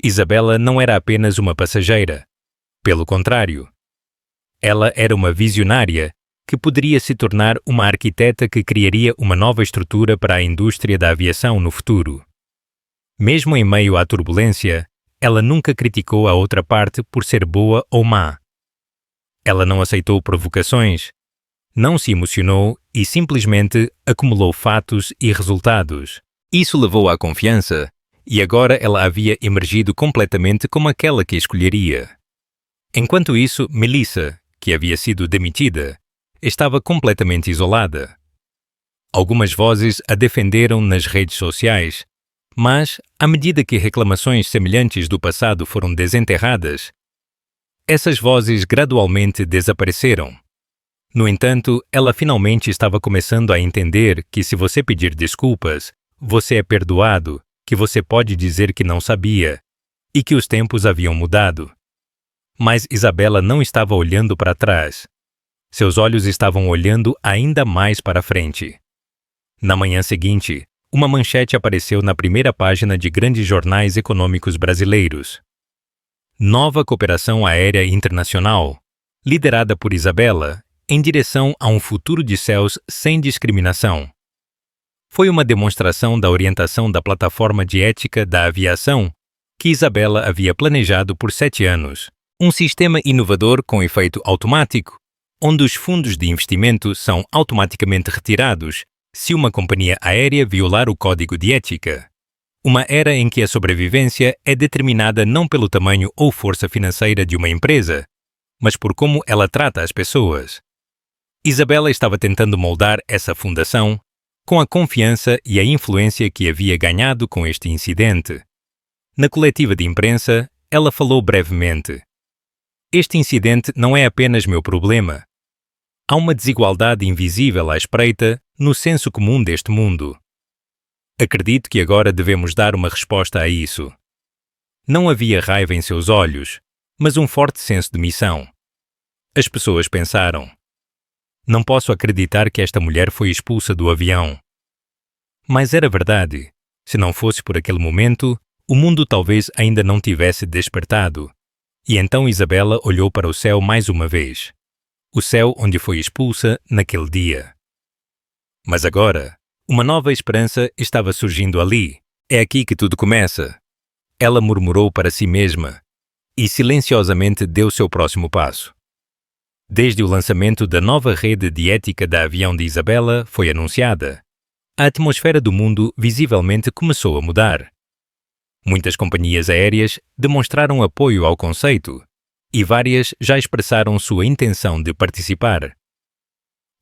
Isabela não era apenas uma passageira. Pelo contrário, ela era uma visionária que poderia se tornar uma arquiteta que criaria uma nova estrutura para a indústria da aviação no futuro. Mesmo em meio à turbulência, ela nunca criticou a outra parte por ser boa ou má. Ela não aceitou provocações, não se emocionou e simplesmente acumulou fatos e resultados. Isso levou à confiança, e agora ela havia emergido completamente como aquela que escolheria. Enquanto isso, Melissa, que havia sido demitida, estava completamente isolada. Algumas vozes a defenderam nas redes sociais, mas, à medida que reclamações semelhantes do passado foram desenterradas, essas vozes gradualmente desapareceram. No entanto, ela finalmente estava começando a entender que se você pedir desculpas, você é perdoado, que você pode dizer que não sabia, e que os tempos haviam mudado. Mas Isabela não estava olhando para trás. Seus olhos estavam olhando ainda mais para frente. Na manhã seguinte, uma manchete apareceu na primeira página de grandes jornais econômicos brasileiros. Nova cooperação aérea internacional, liderada por Isabela, em direção a um futuro de céus sem discriminação. Foi uma demonstração da orientação da plataforma de ética da aviação que Isabela havia planejado por 7 anos. Um sistema inovador com efeito automático, onde os fundos de investimento são automaticamente retirados se uma companhia aérea violar o código de ética. Uma era em que a sobrevivência é determinada não pelo tamanho ou força financeira de uma empresa, mas por como ela trata as pessoas. Isabela estava tentando moldar essa fundação com a confiança e a influência que havia ganhado com este incidente. Na coletiva de imprensa, ela falou brevemente: "Este incidente não é apenas meu problema. Há uma desigualdade invisível à espreita no senso comum deste mundo. Acredito que agora devemos dar uma resposta a isso." Não havia raiva em seus olhos, mas um forte senso de missão. As pessoas pensaram: "Não posso acreditar que esta mulher foi expulsa do avião." Mas era verdade. Se não fosse por aquele momento, o mundo talvez ainda não tivesse despertado. E então Isabela olhou para o céu mais uma vez. O céu onde foi expulsa naquele dia. Mas agora, uma nova esperança estava surgindo ali. É aqui que tudo começa. Ela murmurou para si mesma e silenciosamente deu seu próximo passo. Desde o lançamento da nova rede de ética da avião de Isabela foi anunciada, a atmosfera do mundo visivelmente começou a mudar. Muitas companhias aéreas demonstraram apoio ao conceito e várias já expressaram sua intenção de participar.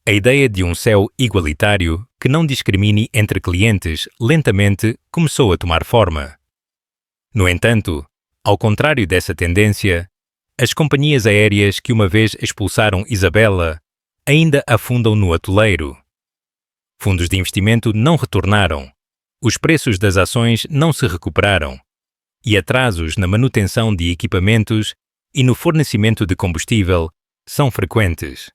A ideia de um céu igualitário que não discrimine entre clientes lentamente começou a tomar forma. No entanto, ao contrário dessa tendência, as companhias aéreas que uma vez expulsaram Isabela ainda afundam no atoleiro. Fundos de investimento não retornaram, os preços das ações não se recuperaram e atrasos na manutenção de equipamentos e no fornecimento de combustível são frequentes,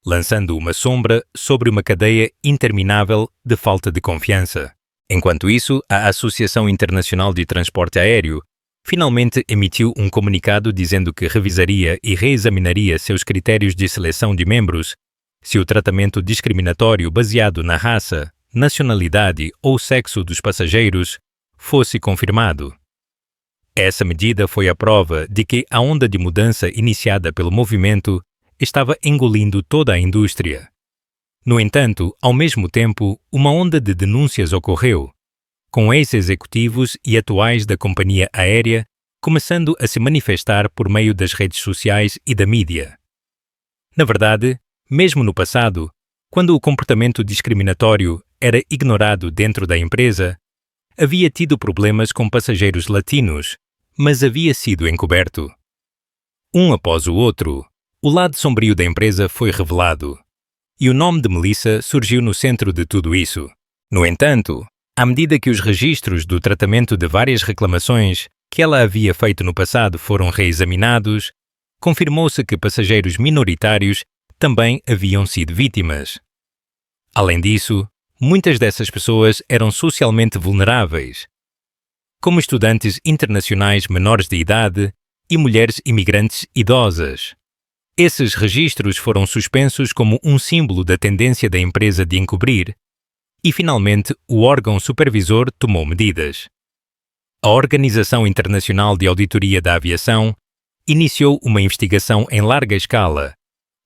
lançando uma sombra sobre uma cadeia interminável de falta de confiança. Enquanto isso, a Associação Internacional de Transporte Aéreo finalmente emitiu um comunicado dizendo que revisaria e reexaminaria seus critérios de seleção de membros se o tratamento discriminatório baseado na raça, nacionalidade ou sexo dos passageiros fosse confirmado. Essa medida foi a prova de que a onda de mudança iniciada pelo movimento estava engolindo toda a indústria. No entanto, ao mesmo tempo, uma onda de denúncias ocorreu, com ex-executivos e atuais da companhia aérea começando a se manifestar por meio das redes sociais e da mídia. Na verdade, mesmo no passado, quando o comportamento discriminatório era ignorado dentro da empresa, havia tido problemas com passageiros latinos, mas havia sido encoberto. Um após o outro, o lado sombrio da empresa foi revelado, e o nome de Melissa surgiu no centro de tudo isso. No entanto, à medida que os registros do tratamento de várias reclamações que ela havia feito no passado foram reexaminados, confirmou-se que passageiros minoritários também haviam sido vítimas. Além disso, muitas dessas pessoas eram socialmente vulneráveis, como estudantes internacionais menores de idade e mulheres imigrantes idosas. Esses registros foram suspensos como um símbolo da tendência da empresa de encobrir, e finalmente o órgão supervisor tomou medidas. A Organização Internacional de Auditoria da Aviação iniciou uma investigação em larga escala,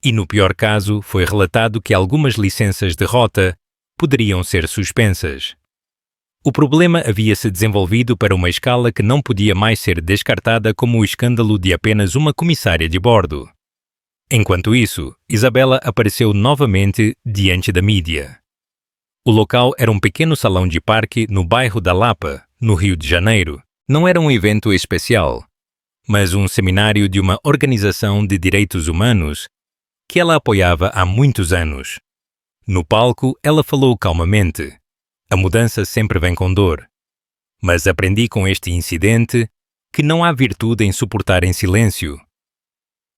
e no pior caso foi relatado que algumas licenças de rota poderiam ser suspensas. O problema havia se desenvolvido para uma escala que não podia mais ser descartada como o escândalo de apenas uma comissária de bordo. Enquanto isso, Isabela apareceu novamente diante da mídia. O local era um pequeno salão de parque no bairro da Lapa, no Rio de Janeiro. Não era um evento especial, mas um seminário de uma organização de direitos humanos que ela apoiava há muitos anos. No palco, ela falou calmamente: "A mudança sempre vem com dor. Mas aprendi com este incidente que não há virtude em suportar em silêncio.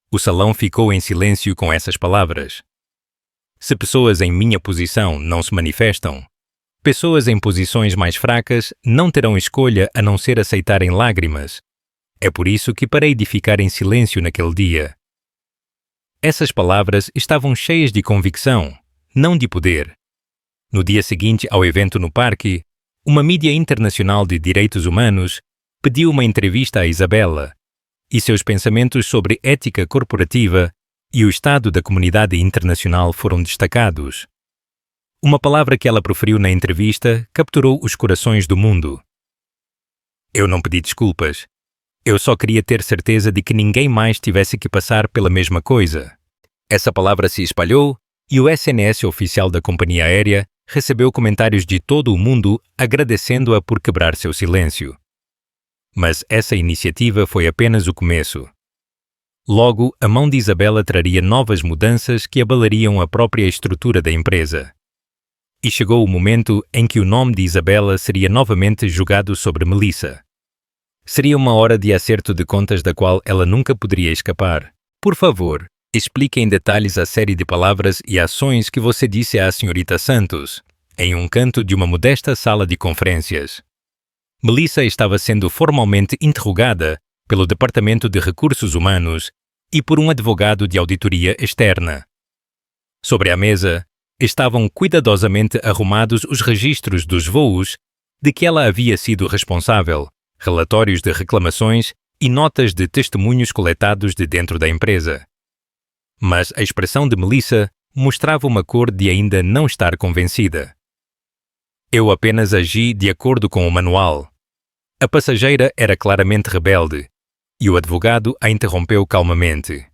O salão ficou em silêncio com essas palavras. Se pessoas em minha posição não se manifestam, pessoas em posições mais fracas não terão escolha a não ser aceitarem lágrimas. É por isso que parei de ficar em silêncio naquele dia. Essas palavras estavam cheias de convicção, não de poder. No dia seguinte ao evento no parque, uma mídia internacional de direitos humanos pediu uma entrevista a Isabela, e seus pensamentos sobre ética corporativa e o estado da comunidade internacional foram destacados. Uma palavra que ela proferiu na entrevista capturou os corações do mundo. Eu não pedi desculpas. Eu só queria ter certeza de que ninguém mais tivesse que passar pela mesma coisa. Essa palavra se espalhou e o SNS oficial da companhia aérea recebeu comentários de todo o mundo agradecendo-a por quebrar seu silêncio. Mas essa iniciativa foi apenas o começo. Logo, a mão de Isabela traria novas mudanças que abalariam a própria estrutura da empresa. E chegou o momento em que o nome de Isabela seria novamente jogado sobre Melissa. Seria uma hora de acerto de contas da qual ela nunca poderia escapar. Por favor, explique em detalhes a série de palavras e ações que você disse à senhorita Santos, em um canto de uma modesta sala de conferências. Melissa estava sendo formalmente interrogada pelo Departamento de Recursos Humanos e por um advogado de auditoria externa. Sobre a mesa, estavam cuidadosamente arrumados os registros dos voos de que ela havia sido responsável, relatórios de reclamações e notas de testemunhos coletados de dentro da empresa. Mas a expressão de Melissa mostrava uma cor de ainda não estar convencida. Eu apenas agi de acordo com o manual. A passageira era claramente rebelde, e o advogado a interrompeu calmamente.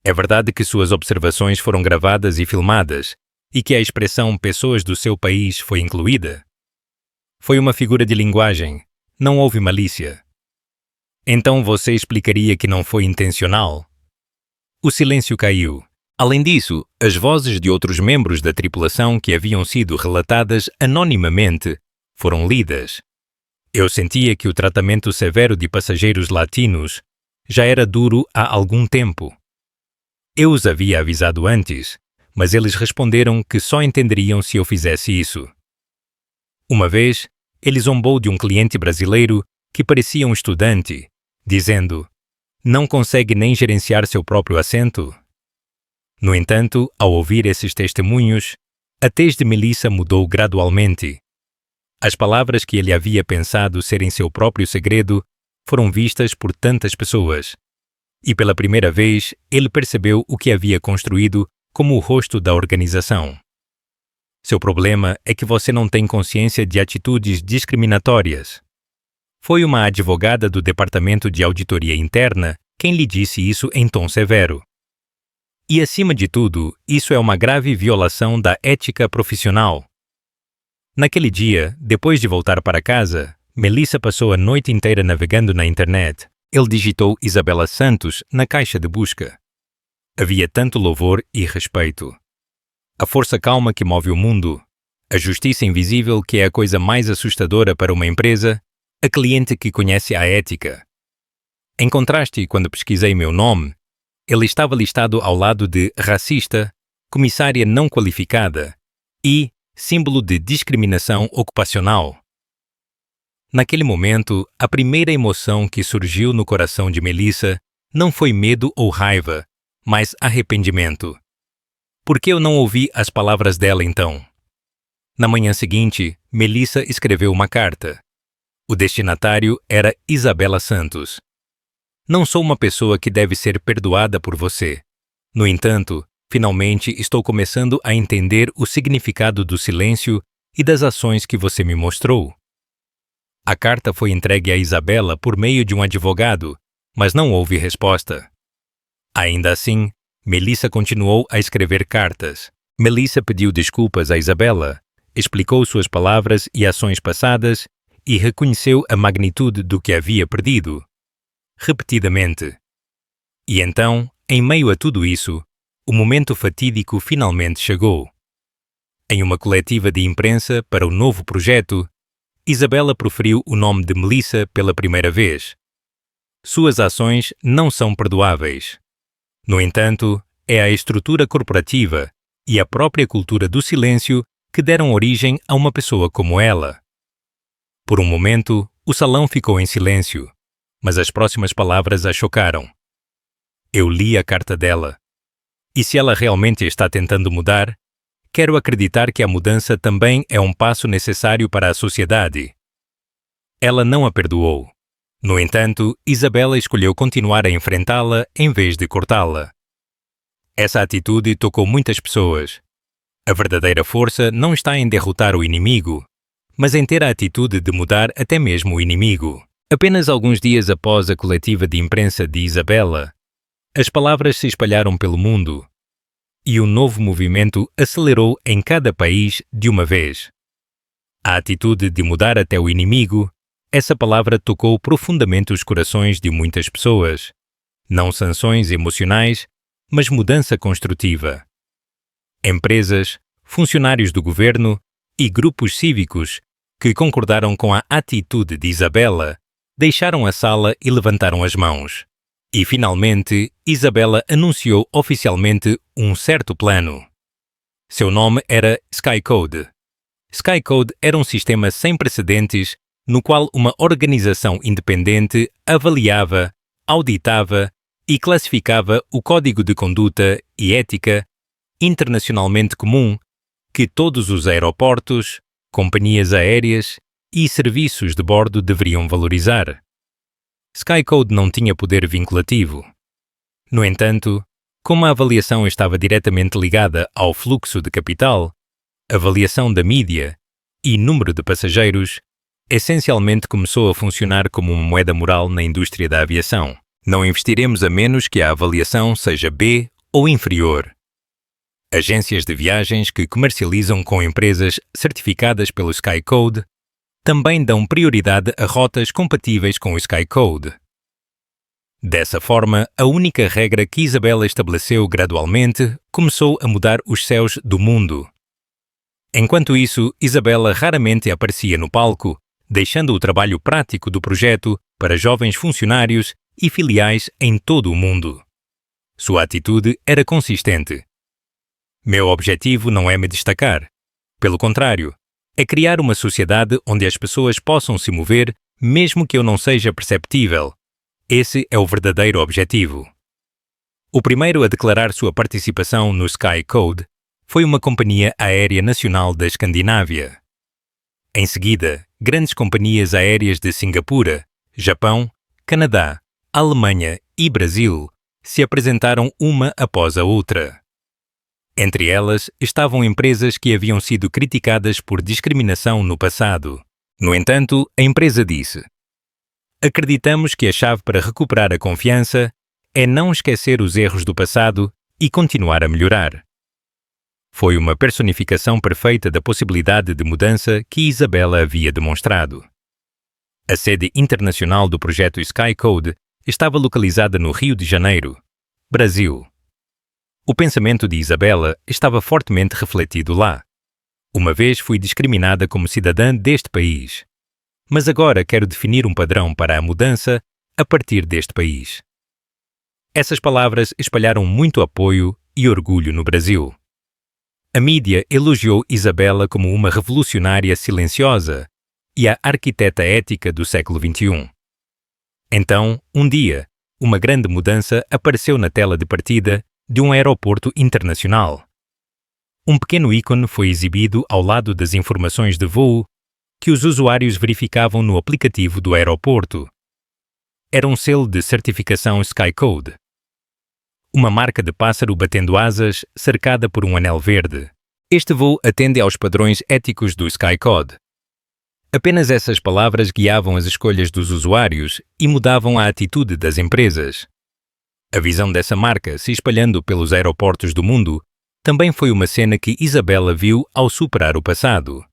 É verdade que suas observações foram gravadas e filmadas, e que a expressão pessoas do seu país foi incluída. Foi uma figura de linguagem. Não houve malícia. Então você explicaria que não foi intencional? O silêncio caiu. Além disso, as vozes de outros membros da tripulação que haviam sido relatadas anonimamente foram lidas. Eu sentia que o tratamento severo de passageiros latinos já era duro há algum tempo. Eu os havia avisado antes, mas eles responderam que só entenderiam se eu fizesse isso. Uma vez, ele zombou de um cliente brasileiro que parecia um estudante, dizendo: "Não consegue nem gerenciar seu próprio assento?" No entanto, ao ouvir esses testemunhos, a tez de Melissa mudou gradualmente. As palavras que ele havia pensado serem seu próprio segredo foram vistas por tantas pessoas. E pela primeira vez, ele percebeu o que havia construído como o rosto da organização. Seu problema é que você não tem consciência de atitudes discriminatórias. Foi uma advogada do Departamento de Auditoria Interna quem lhe disse isso em tom severo. E, acima de tudo, isso é uma grave violação da ética profissional. Naquele dia, depois de voltar para casa, Melissa passou a noite inteira navegando na internet. Ele digitou Isabela Santos na caixa de busca. Havia tanto louvor e respeito. A força calma que move o mundo, a justiça invisível que é a coisa mais assustadora para uma empresa, a cliente que conhece a ética. Em contraste, quando pesquisei meu nome, ele estava listado ao lado de racista, comissária não qualificada e símbolo de discriminação ocupacional. Naquele momento, a primeira emoção que surgiu no coração de Melissa não foi medo ou raiva, mas arrependimento. Por que eu não ouvi as palavras dela então? Na manhã seguinte, Melissa escreveu uma carta. O destinatário era Isabela Santos. Não sou uma pessoa que deve ser perdoada por você. No entanto, finalmente estou começando a entender o significado do silêncio e das ações que você me mostrou. A carta foi entregue a Isabela por meio de um advogado, mas não houve resposta. Ainda assim, Melissa continuou a escrever cartas. Melissa pediu desculpas a Isabela, explicou suas palavras e ações passadas e reconheceu a magnitude do que havia perdido. Repetidamente. E então, em meio a tudo isso, o momento fatídico finalmente chegou. Em uma coletiva de imprensa para o novo projeto, Isabela proferiu o nome de Melissa pela primeira vez. Suas ações não são perdoáveis. No entanto, é a estrutura corporativa e a própria cultura do silêncio que deram origem a uma pessoa como ela. Por um momento, o salão ficou em silêncio, mas as próximas palavras a chocaram. Eu li a carta dela. E se ela realmente está tentando mudar, quero acreditar que a mudança também é um passo necessário para a sociedade. Ela não a perdoou. No entanto, Isabela escolheu continuar a enfrentá-la em vez de cortá-la. Essa atitude tocou muitas pessoas. A verdadeira força não está em derrotar o inimigo, mas em ter a atitude de mudar até mesmo o inimigo. Apenas alguns dias após a coletiva de imprensa de Isabela, as palavras se espalharam pelo mundo e um novo movimento acelerou em cada país de uma vez. A atitude de mudar até o inimigo, essa palavra tocou profundamente os corações de muitas pessoas. Não sanções emocionais, mas mudança construtiva. Empresas, funcionários do governo e grupos cívicos que concordaram com a atitude de Isabela deixaram a sala e levantaram as mãos. E, finalmente, Isabela anunciou oficialmente um certo plano. Seu nome era SkyCode. SkyCode era um sistema sem precedentes no qual uma organização independente avaliava, auditava e classificava o código de conduta e ética internacionalmente comum que todos os aeroportos, companhias aéreas e serviços de bordo deveriam valorizar. SkyCode não tinha poder vinculativo. No entanto, como a avaliação estava diretamente ligada ao fluxo de capital, avaliação da mídia e número de passageiros, essencialmente começou a funcionar como uma moeda moral na indústria da aviação. Não investiremos a menos que a avaliação seja B ou inferior. Agências de viagens que comercializam com empresas certificadas pelo SkyCode também dão prioridade a rotas compatíveis com o SkyCode. Dessa forma, a única regra que Isabela estabeleceu gradualmente começou a mudar os céus do mundo. Enquanto isso, Isabela raramente aparecia no palco, deixando o trabalho prático do projeto para jovens funcionários e filiais em todo o mundo. Sua atitude era consistente. Meu objetivo não é me destacar. Pelo contrário, é criar uma sociedade onde as pessoas possam se mover, mesmo que eu não seja perceptível. Esse é o verdadeiro objetivo. O primeiro a declarar sua participação no SkyCode foi uma companhia aérea nacional da Escandinávia. Em seguida, grandes companhias aéreas de Singapura, Japão, Canadá, Alemanha e Brasil se apresentaram uma após a outra. Entre elas estavam empresas que haviam sido criticadas por discriminação no passado. No entanto, a empresa disse: acreditamos que a chave para recuperar a confiança é não esquecer os erros do passado e continuar a melhorar. Foi uma personificação perfeita da possibilidade de mudança que Isabela havia demonstrado. A sede internacional do projeto SkyCode estava localizada no Rio de Janeiro, Brasil. O pensamento de Isabela estava fortemente refletido lá. Uma vez fui discriminada como cidadã deste país, mas agora quero definir um padrão para a mudança a partir deste país. Essas palavras espalharam muito apoio e orgulho no Brasil. A mídia elogiou Isabela como uma revolucionária silenciosa e a arquiteta ética do século XXI. Então, um dia, uma grande mudança apareceu na tela de partida de um aeroporto internacional. Um pequeno ícone foi exibido ao lado das informações de voo que os usuários verificavam no aplicativo do aeroporto. Era um selo de certificação SkyCode. Uma marca de pássaro batendo asas cercada por um anel verde. Este voo atende aos padrões éticos do SkyCode. Apenas essas palavras guiavam as escolhas dos usuários e mudavam a atitude das empresas. A visão dessa marca se espalhando pelos aeroportos do mundo também foi uma cena que Isabela viu ao superar o passado.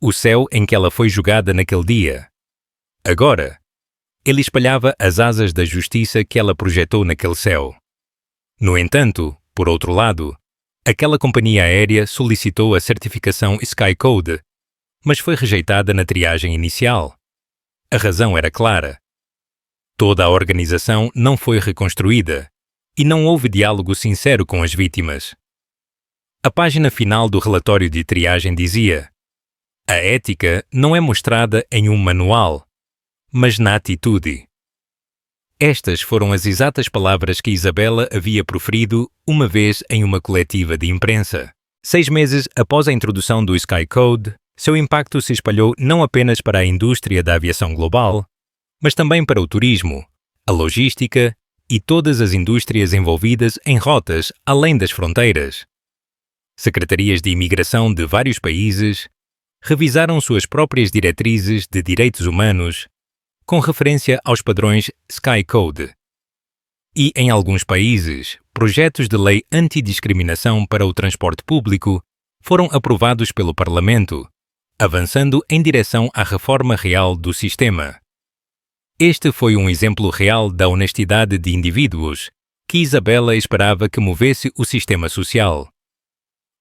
O céu em que ela foi jogada naquele dia. Agora, ele espalhava as asas da justiça que ela projetou naquele céu. No entanto, por outro lado, aquela companhia aérea solicitou a certificação SkyCode, mas foi rejeitada na triagem inicial. A razão era clara. Toda a organização não foi reconstruída e não houve diálogo sincero com as vítimas. A página final do relatório de triagem dizia: a ética não é mostrada em um manual, mas na atitude. Estas foram as exatas palavras que Isabela havia proferido uma vez em uma coletiva de imprensa. 6 meses após a introdução do Sky Code, seu impacto se espalhou não apenas para a indústria da aviação global, mas também para o turismo, a logística e todas as indústrias envolvidas em rotas além das fronteiras. Secretarias de imigração de vários países revisaram suas próprias diretrizes de direitos humanos com referência aos padrões Sky Code. E, em alguns países, projetos de lei antidiscriminação para o transporte público foram aprovados pelo Parlamento, avançando em direção à reforma real do sistema. Este foi um exemplo real da honestidade de indivíduos que Isabela esperava que movesse o sistema social.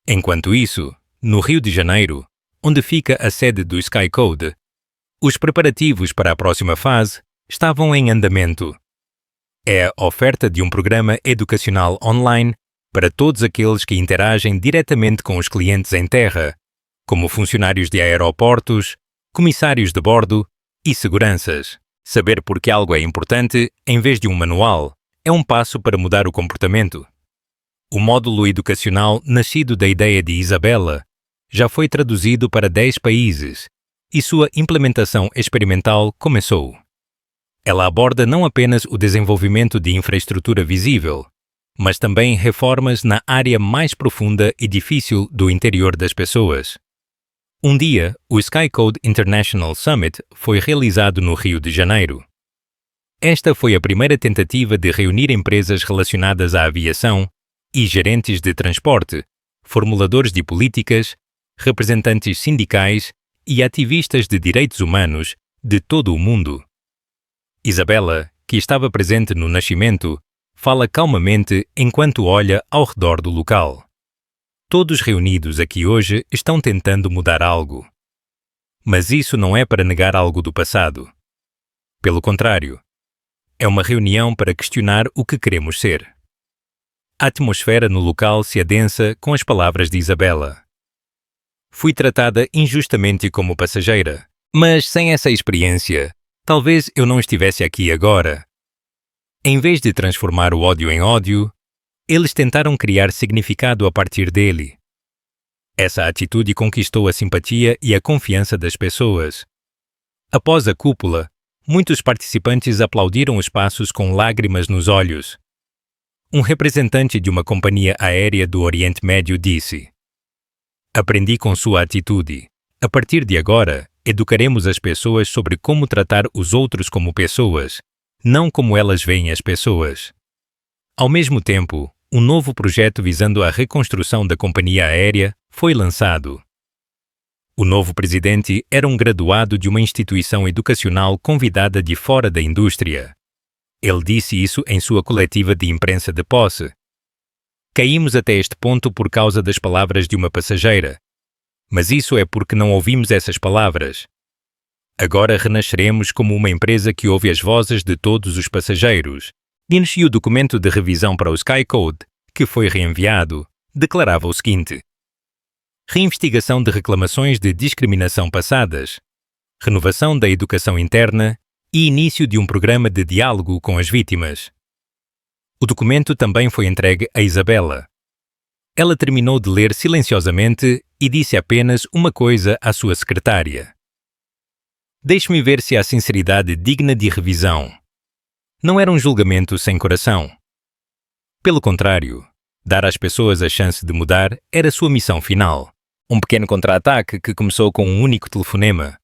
Enquanto isso, no Rio de Janeiro, onde fica a sede do Sky Code, os preparativos para a próxima fase estavam em andamento. É a oferta de um programa educacional online para todos aqueles que interagem diretamente com os clientes em terra, como funcionários de aeroportos, comissários de bordo e seguranças. Saber por que algo é importante, em vez de um manual, é um passo para mudar o comportamento. O módulo educacional nascido da ideia de Isabela já foi traduzido para 10 países e sua implementação experimental começou. Ela aborda não apenas o desenvolvimento de infraestrutura visível, mas também reformas na área mais profunda e difícil do interior das pessoas. Um dia, o Sky Code International Summit foi realizado no Rio de Janeiro. Esta foi a primeira tentativa de reunir empresas relacionadas à aviação e gerentes de transporte, formuladores de políticas, representantes sindicais e ativistas de direitos humanos de todo o mundo. Isabela, que estava presente no nascimento, fala calmamente enquanto olha ao redor do local. Todos reunidos aqui hoje estão tentando mudar algo. Mas isso não é para negar algo do passado. Pelo contrário, é uma reunião para questionar o que queremos ser. A atmosfera no local se adensa com as palavras de Isabela. Fui tratada injustamente como passageira, mas sem essa experiência, talvez eu não estivesse aqui agora. Em vez de transformar o ódio em ódio, eles tentaram criar significado a partir dele. Essa atitude conquistou a simpatia e a confiança das pessoas. Após a cúpula, muitos participantes aplaudiram os passos com lágrimas nos olhos. Um representante de uma companhia aérea do Oriente Médio disse: aprendi com sua atitude. A partir de agora, educaremos as pessoas sobre como tratar os outros como pessoas, não como elas veem as pessoas. Ao mesmo tempo, um novo projeto visando a reconstrução da companhia aérea foi lançado. O novo presidente era um graduado de uma instituição educacional convidada de fora da indústria. Ele disse isso em sua coletiva de imprensa de posse. Caímos até este ponto por causa das palavras de uma passageira. Mas isso é porque não ouvimos essas palavras. Agora renasceremos como uma empresa que ouve as vozes de todos os passageiros. E o documento de revisão para o Sky Code, que foi reenviado, declarava o seguinte: reinvestigação de reclamações de discriminação passadas, renovação da educação interna e início de um programa de diálogo com as vítimas. O documento também foi entregue a Isabela. Ela terminou de ler silenciosamente e disse apenas uma coisa à sua secretária: deixe-me ver se há sinceridade digna de revisão. Não era um julgamento sem coração. Pelo contrário, dar às pessoas a chance de mudar era sua missão final. Um pequeno contra-ataque que começou com um único telefonema.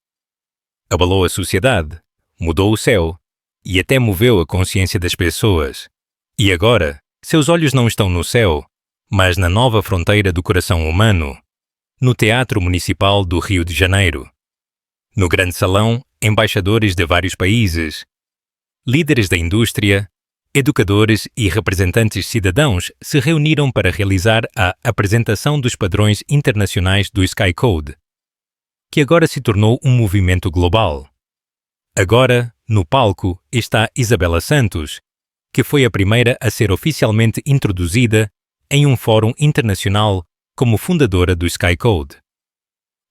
Abalou a sociedade, mudou o céu e até moveu a consciência das pessoas. E agora, seus olhos não estão no céu, mas na nova fronteira do coração humano, no Teatro Municipal do Rio de Janeiro. No grande salão, embaixadores de vários países, líderes da indústria, educadores e representantes cidadãos se reuniram para realizar a apresentação dos padrões internacionais do Sky Code, que agora se tornou um movimento global. Agora, no palco, está Isabela Santos, que foi a primeira a ser oficialmente introduzida em um fórum internacional como fundadora do Sky Code.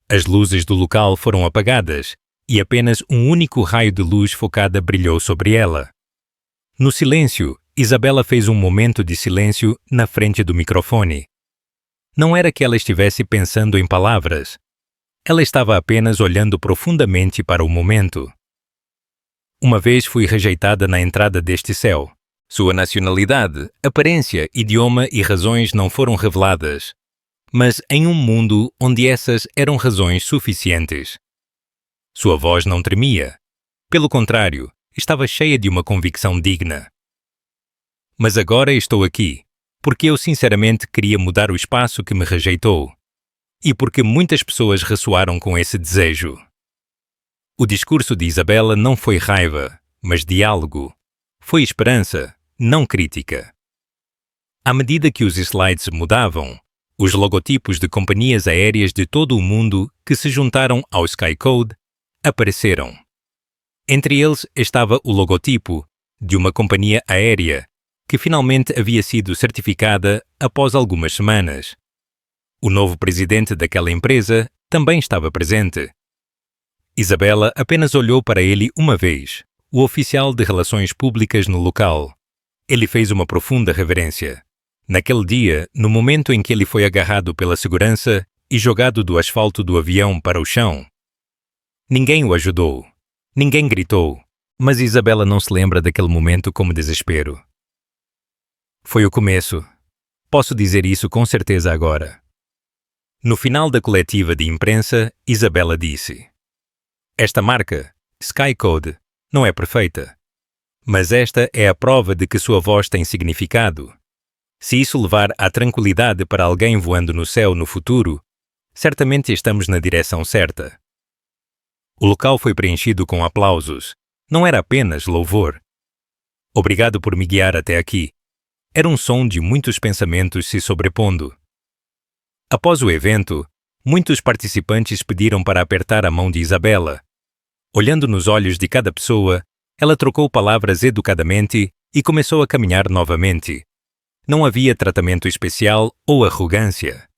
As luzes do local foram apagadas e apenas um único raio de luz focada brilhou sobre ela. No silêncio, Isabella fez um momento de silêncio na frente do microfone. Não era que ela estivesse pensando em palavras. Ela estava apenas olhando profundamente para o momento. Uma vez fui rejeitada na entrada deste céu. Sua nacionalidade, aparência, idioma e razões não foram reveladas, mas em um mundo onde essas eram razões suficientes. Sua voz não tremia. Pelo contrário, estava cheia de uma convicção digna. Mas agora estou aqui, porque eu sinceramente queria mudar o espaço que me rejeitou, e porque muitas pessoas ressoaram com esse desejo. O discurso de Isabella não foi raiva, mas diálogo. Foi esperança, não crítica. À medida que os slides mudavam, os logotipos de companhias aéreas de todo o mundo que se juntaram ao Sky Code apareceram. Entre eles estava o logotipo de uma companhia aérea que finalmente havia sido certificada após algumas semanas. O novo presidente daquela empresa também estava presente. Isabella apenas olhou para ele uma vez, o oficial de relações públicas no local. Ele fez uma profunda reverência. Naquele dia, no momento em que ele foi agarrado pela segurança e jogado do asfalto do avião para o chão. Ninguém o ajudou. Ninguém gritou. Mas Isabella não se lembra daquele momento como desespero. Foi o começo. Posso dizer isso com certeza agora. No final da coletiva de imprensa, Isabella disse: "Esta marca, Sky Code, não é perfeita. Mas esta é a prova de que sua voz tem significado. Se isso levar à tranquilidade para alguém voando no céu no futuro, certamente estamos na direção certa." O local foi preenchido com aplausos. Não era apenas louvor. Obrigado por me guiar até aqui. Era um som de muitos pensamentos se sobrepondo. Após o evento, muitos participantes pediram para apertar a mão de Isabella. Olhando nos olhos de cada pessoa, ela trocou palavras educadamente e começou a caminhar novamente. Não havia tratamento especial ou arrogância.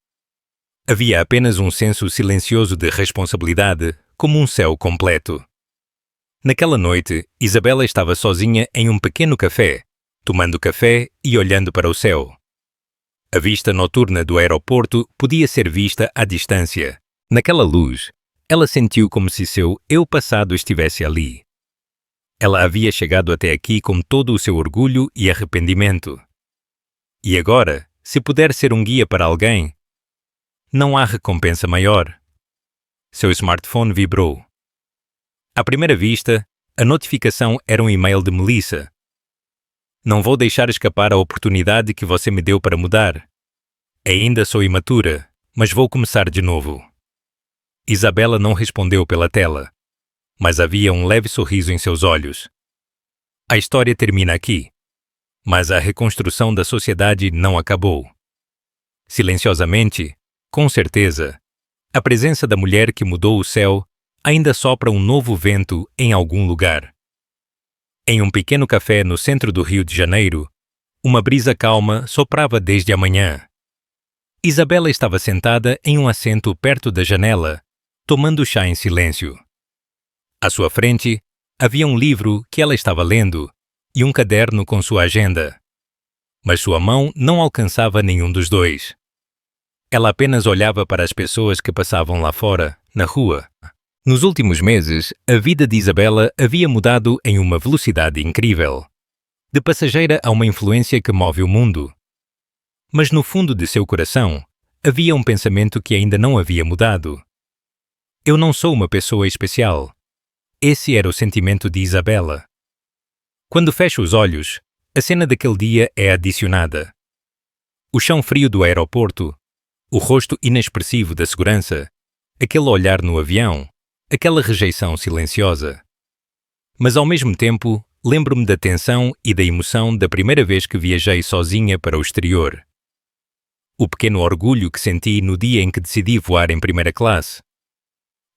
Havia apenas um senso silencioso de responsabilidade, como um céu completo. Naquela noite, Isabella estava sozinha em um pequeno café, tomando café e olhando para o céu. A vista noturna do aeroporto podia ser vista à distância. Naquela luz, ela sentiu como se seu eu passado estivesse ali. Ela havia chegado até aqui com todo o seu orgulho e arrependimento. E agora, se puder ser um guia para alguém, não há recompensa maior. Seu smartphone vibrou. À primeira vista, a notificação era um e-mail de Melissa. "Não vou deixar escapar a oportunidade que você me deu para mudar. Ainda sou imatura, mas vou começar de novo." Isabella não respondeu pela tela, mas havia um leve sorriso em seus olhos. A história termina aqui, mas a reconstrução da sociedade não acabou. Silenciosamente, com certeza, a presença da mulher que mudou o céu ainda sopra um novo vento em algum lugar. Em um pequeno café no centro do Rio de Janeiro, uma brisa calma soprava desde a manhã. Isabella estava sentada em um assento perto da janela, tomando chá em silêncio. À sua frente, havia um livro que ela estava lendo e um caderno com sua agenda. Mas sua mão não alcançava nenhum dos dois. Ela apenas olhava para as pessoas que passavam lá fora, na rua. Nos últimos meses, a vida de Isabella havia mudado em uma velocidade incrível. De passageira a uma influência que move o mundo. Mas no fundo de seu coração, havia um pensamento que ainda não havia mudado. Eu não sou uma pessoa especial. Esse era o sentimento de Isabella. Quando fecha os olhos, a cena daquele dia é adicionada. O chão frio do aeroporto, o rosto inexpressivo da segurança, aquele olhar no avião, aquela rejeição silenciosa. Mas ao mesmo tempo, lembro-me da tensão e da emoção da primeira vez que viajei sozinha para o exterior. O pequeno orgulho que senti no dia em que decidi voar em primeira classe.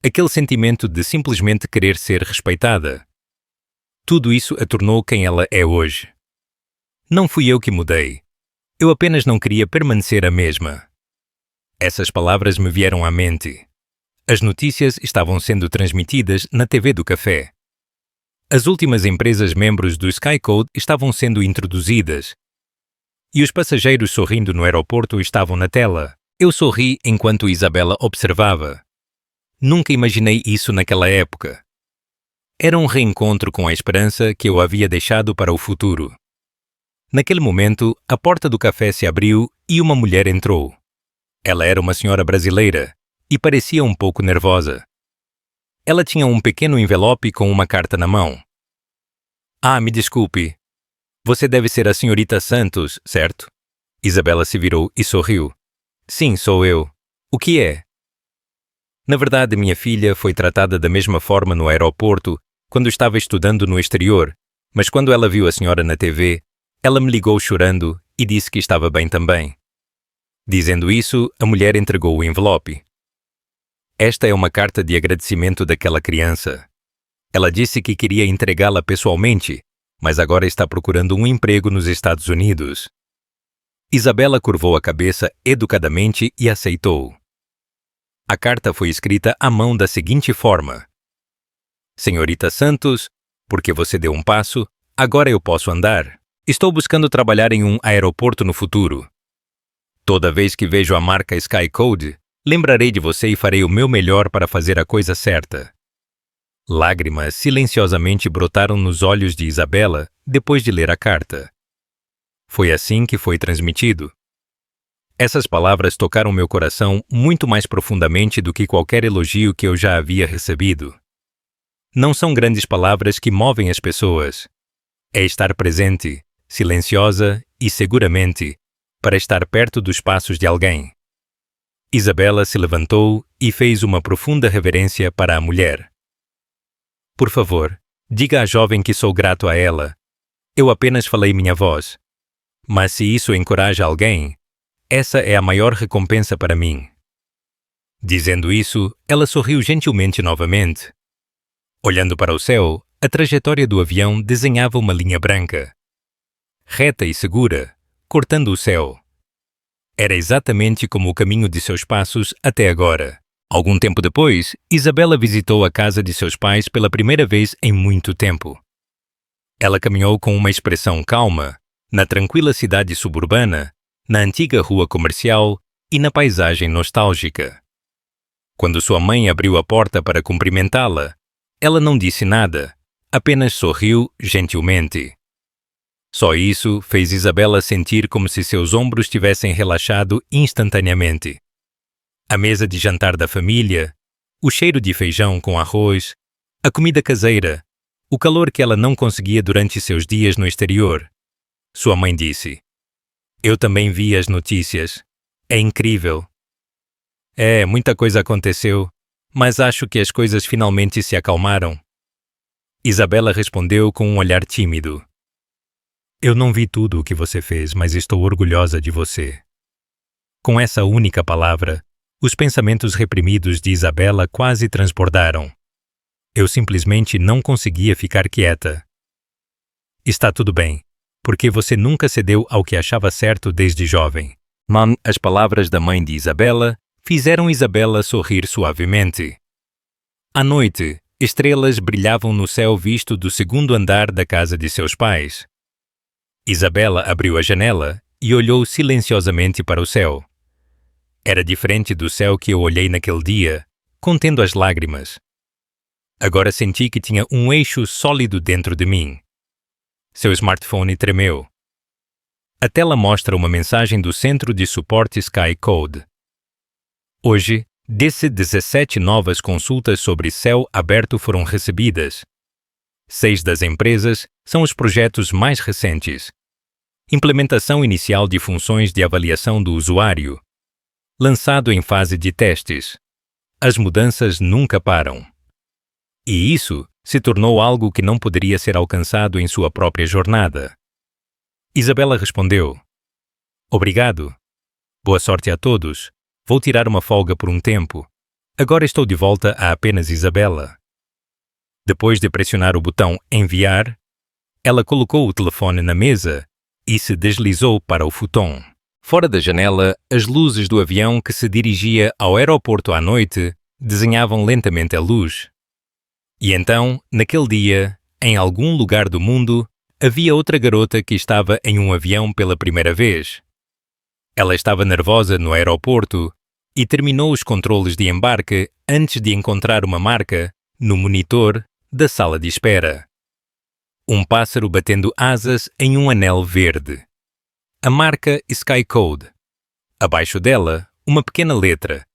Aquele sentimento de simplesmente querer ser respeitada. Tudo isso a tornou quem ela é hoje. Não fui eu que mudei. Eu apenas não queria permanecer a mesma. Essas palavras me vieram à mente. As notícias estavam sendo transmitidas na TV do café. As últimas empresas membros do SkyCode estavam sendo introduzidas. E os passageiros sorrindo no aeroporto estavam na tela. Eu sorri enquanto Isabela observava. Nunca imaginei isso naquela época. Era um reencontro com a esperança que eu havia deixado para o futuro. Naquele momento, a porta do café se abriu e uma mulher entrou. Ela era uma senhora brasileira e parecia um pouco nervosa. Ela tinha um pequeno envelope com uma carta na mão. Ah, me desculpe. Você deve ser a senhorita Santos, certo? Isabela se virou e sorriu. Sim, sou eu. O que é? Na verdade, minha filha foi tratada da mesma forma no aeroporto quando estava estudando no exterior, mas quando ela viu a senhora na TV, ela me ligou chorando e disse que estava bem também. Dizendo isso, a mulher entregou o envelope. Esta é uma carta de agradecimento daquela criança. Ela disse que queria entregá-la pessoalmente, mas agora está procurando um emprego nos Estados Unidos. Isabela curvou a cabeça educadamente e aceitou. A carta foi escrita à mão da seguinte forma: Senhorita Santos, porque você deu um passo, agora eu posso andar. Estou buscando trabalhar em um aeroporto no futuro. Toda vez que vejo a marca SkyCode, lembrarei de você e farei o meu melhor para fazer a coisa certa. Lágrimas silenciosamente brotaram nos olhos de Isabela depois de ler a carta. Foi assim que foi transmitido. Essas palavras tocaram meu coração muito mais profundamente do que qualquer elogio que eu já havia recebido. Não são grandes palavras que movem as pessoas. É estar presente, silenciosa e seguramente, para estar perto dos passos de alguém. Isabela se levantou e fez uma profunda reverência para a mulher. Por favor, diga à jovem que sou grato a ela. Eu apenas falei minha voz. Mas se isso encoraja alguém, essa é a maior recompensa para mim. Dizendo isso, ela sorriu gentilmente novamente. Olhando para o céu, a trajetória do avião desenhava uma linha branca, reta e segura, cortando o céu. Era exatamente como o caminho de seus passos até agora. Algum tempo depois, Isabela visitou a casa de seus pais pela primeira vez em muito tempo. Ela caminhou com uma expressão calma, na tranquila cidade suburbana, na antiga rua comercial e na paisagem nostálgica. Quando sua mãe abriu a porta para cumprimentá-la, ela não disse nada, apenas sorriu gentilmente. Só isso fez Isabela sentir como se seus ombros tivessem relaxado instantaneamente. A mesa de jantar da família, o cheiro de feijão com arroz, a comida caseira, o calor que ela não conseguia durante seus dias no exterior. Sua mãe disse: Eu também vi as notícias. É incrível. Muita coisa aconteceu, mas acho que as coisas finalmente se acalmaram. Isabela respondeu com um olhar tímido. Eu não vi tudo o que você fez, mas estou orgulhosa de você. Com essa única palavra, os pensamentos reprimidos de Isabela quase transbordaram. Eu simplesmente não conseguia ficar quieta. Está tudo bem, porque você nunca cedeu ao que achava certo desde jovem. As palavras da mãe de Isabela fizeram Isabela sorrir suavemente. À noite, estrelas brilhavam no céu visto do segundo andar da casa de seus pais. Isabela abriu a janela e olhou silenciosamente para o céu. Era diferente do céu que eu olhei naquele dia, contendo as lágrimas. Agora senti que tinha um eixo sólido dentro de mim. Seu smartphone tremeu. A tela mostra uma mensagem do Centro de Suporte SkyCode. Hoje, 17 novas consultas sobre céu aberto foram recebidas. 6 das empresas são os projetos mais recentes. Implementação inicial de funções de avaliação do usuário. Lançado em fase de testes. As mudanças nunca param. E isso se tornou algo que não poderia ser alcançado em sua própria jornada. Isabela respondeu: Obrigado. Boa sorte a todos. Vou tirar uma folga por um tempo. Agora estou de volta a apenas Isabela. Depois de pressionar o botão Enviar, ela colocou o telefone na mesa e se deslizou para o futon. Fora da janela, as luzes do avião que se dirigia ao aeroporto à noite desenhavam lentamente a luz. E então, naquele dia, em algum lugar do mundo, havia outra garota que estava em um avião pela primeira vez. Ela estava nervosa no aeroporto e terminou os controles de embarque antes de encontrar uma marca no monitor da sala de espera. Um pássaro batendo asas em um anel verde. A marca Sky Code. Abaixo dela, uma pequena letra.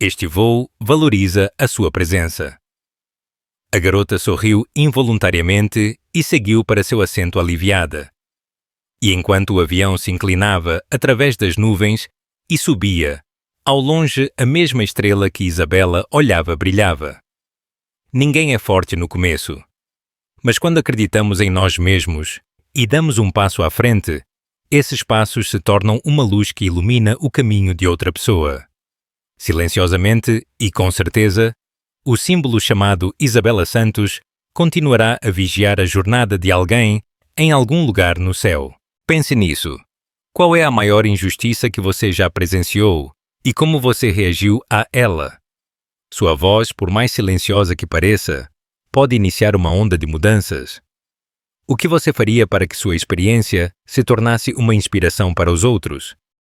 Este voo valoriza a sua presença. A garota sorriu involuntariamente e seguiu para seu assento aliviada. E enquanto o avião se inclinava através das nuvens e subia, ao longe a mesma estrela que Isabela olhava brilhava. Ninguém é forte no começo. Mas quando acreditamos em nós mesmos e damos um passo à frente, esses passos se tornam uma luz que ilumina o caminho de outra pessoa. Silenciosamente e com certeza, o símbolo chamado Isabela Santos continuará a vigiar a jornada de alguém em algum lugar no céu. Pense nisso. Qual é a maior injustiça que você já presenciou e como você reagiu a ela? Sua voz, por mais silenciosa que pareça, pode iniciar uma onda de mudanças. O que você faria para que sua experiência se tornasse uma inspiração para os outros?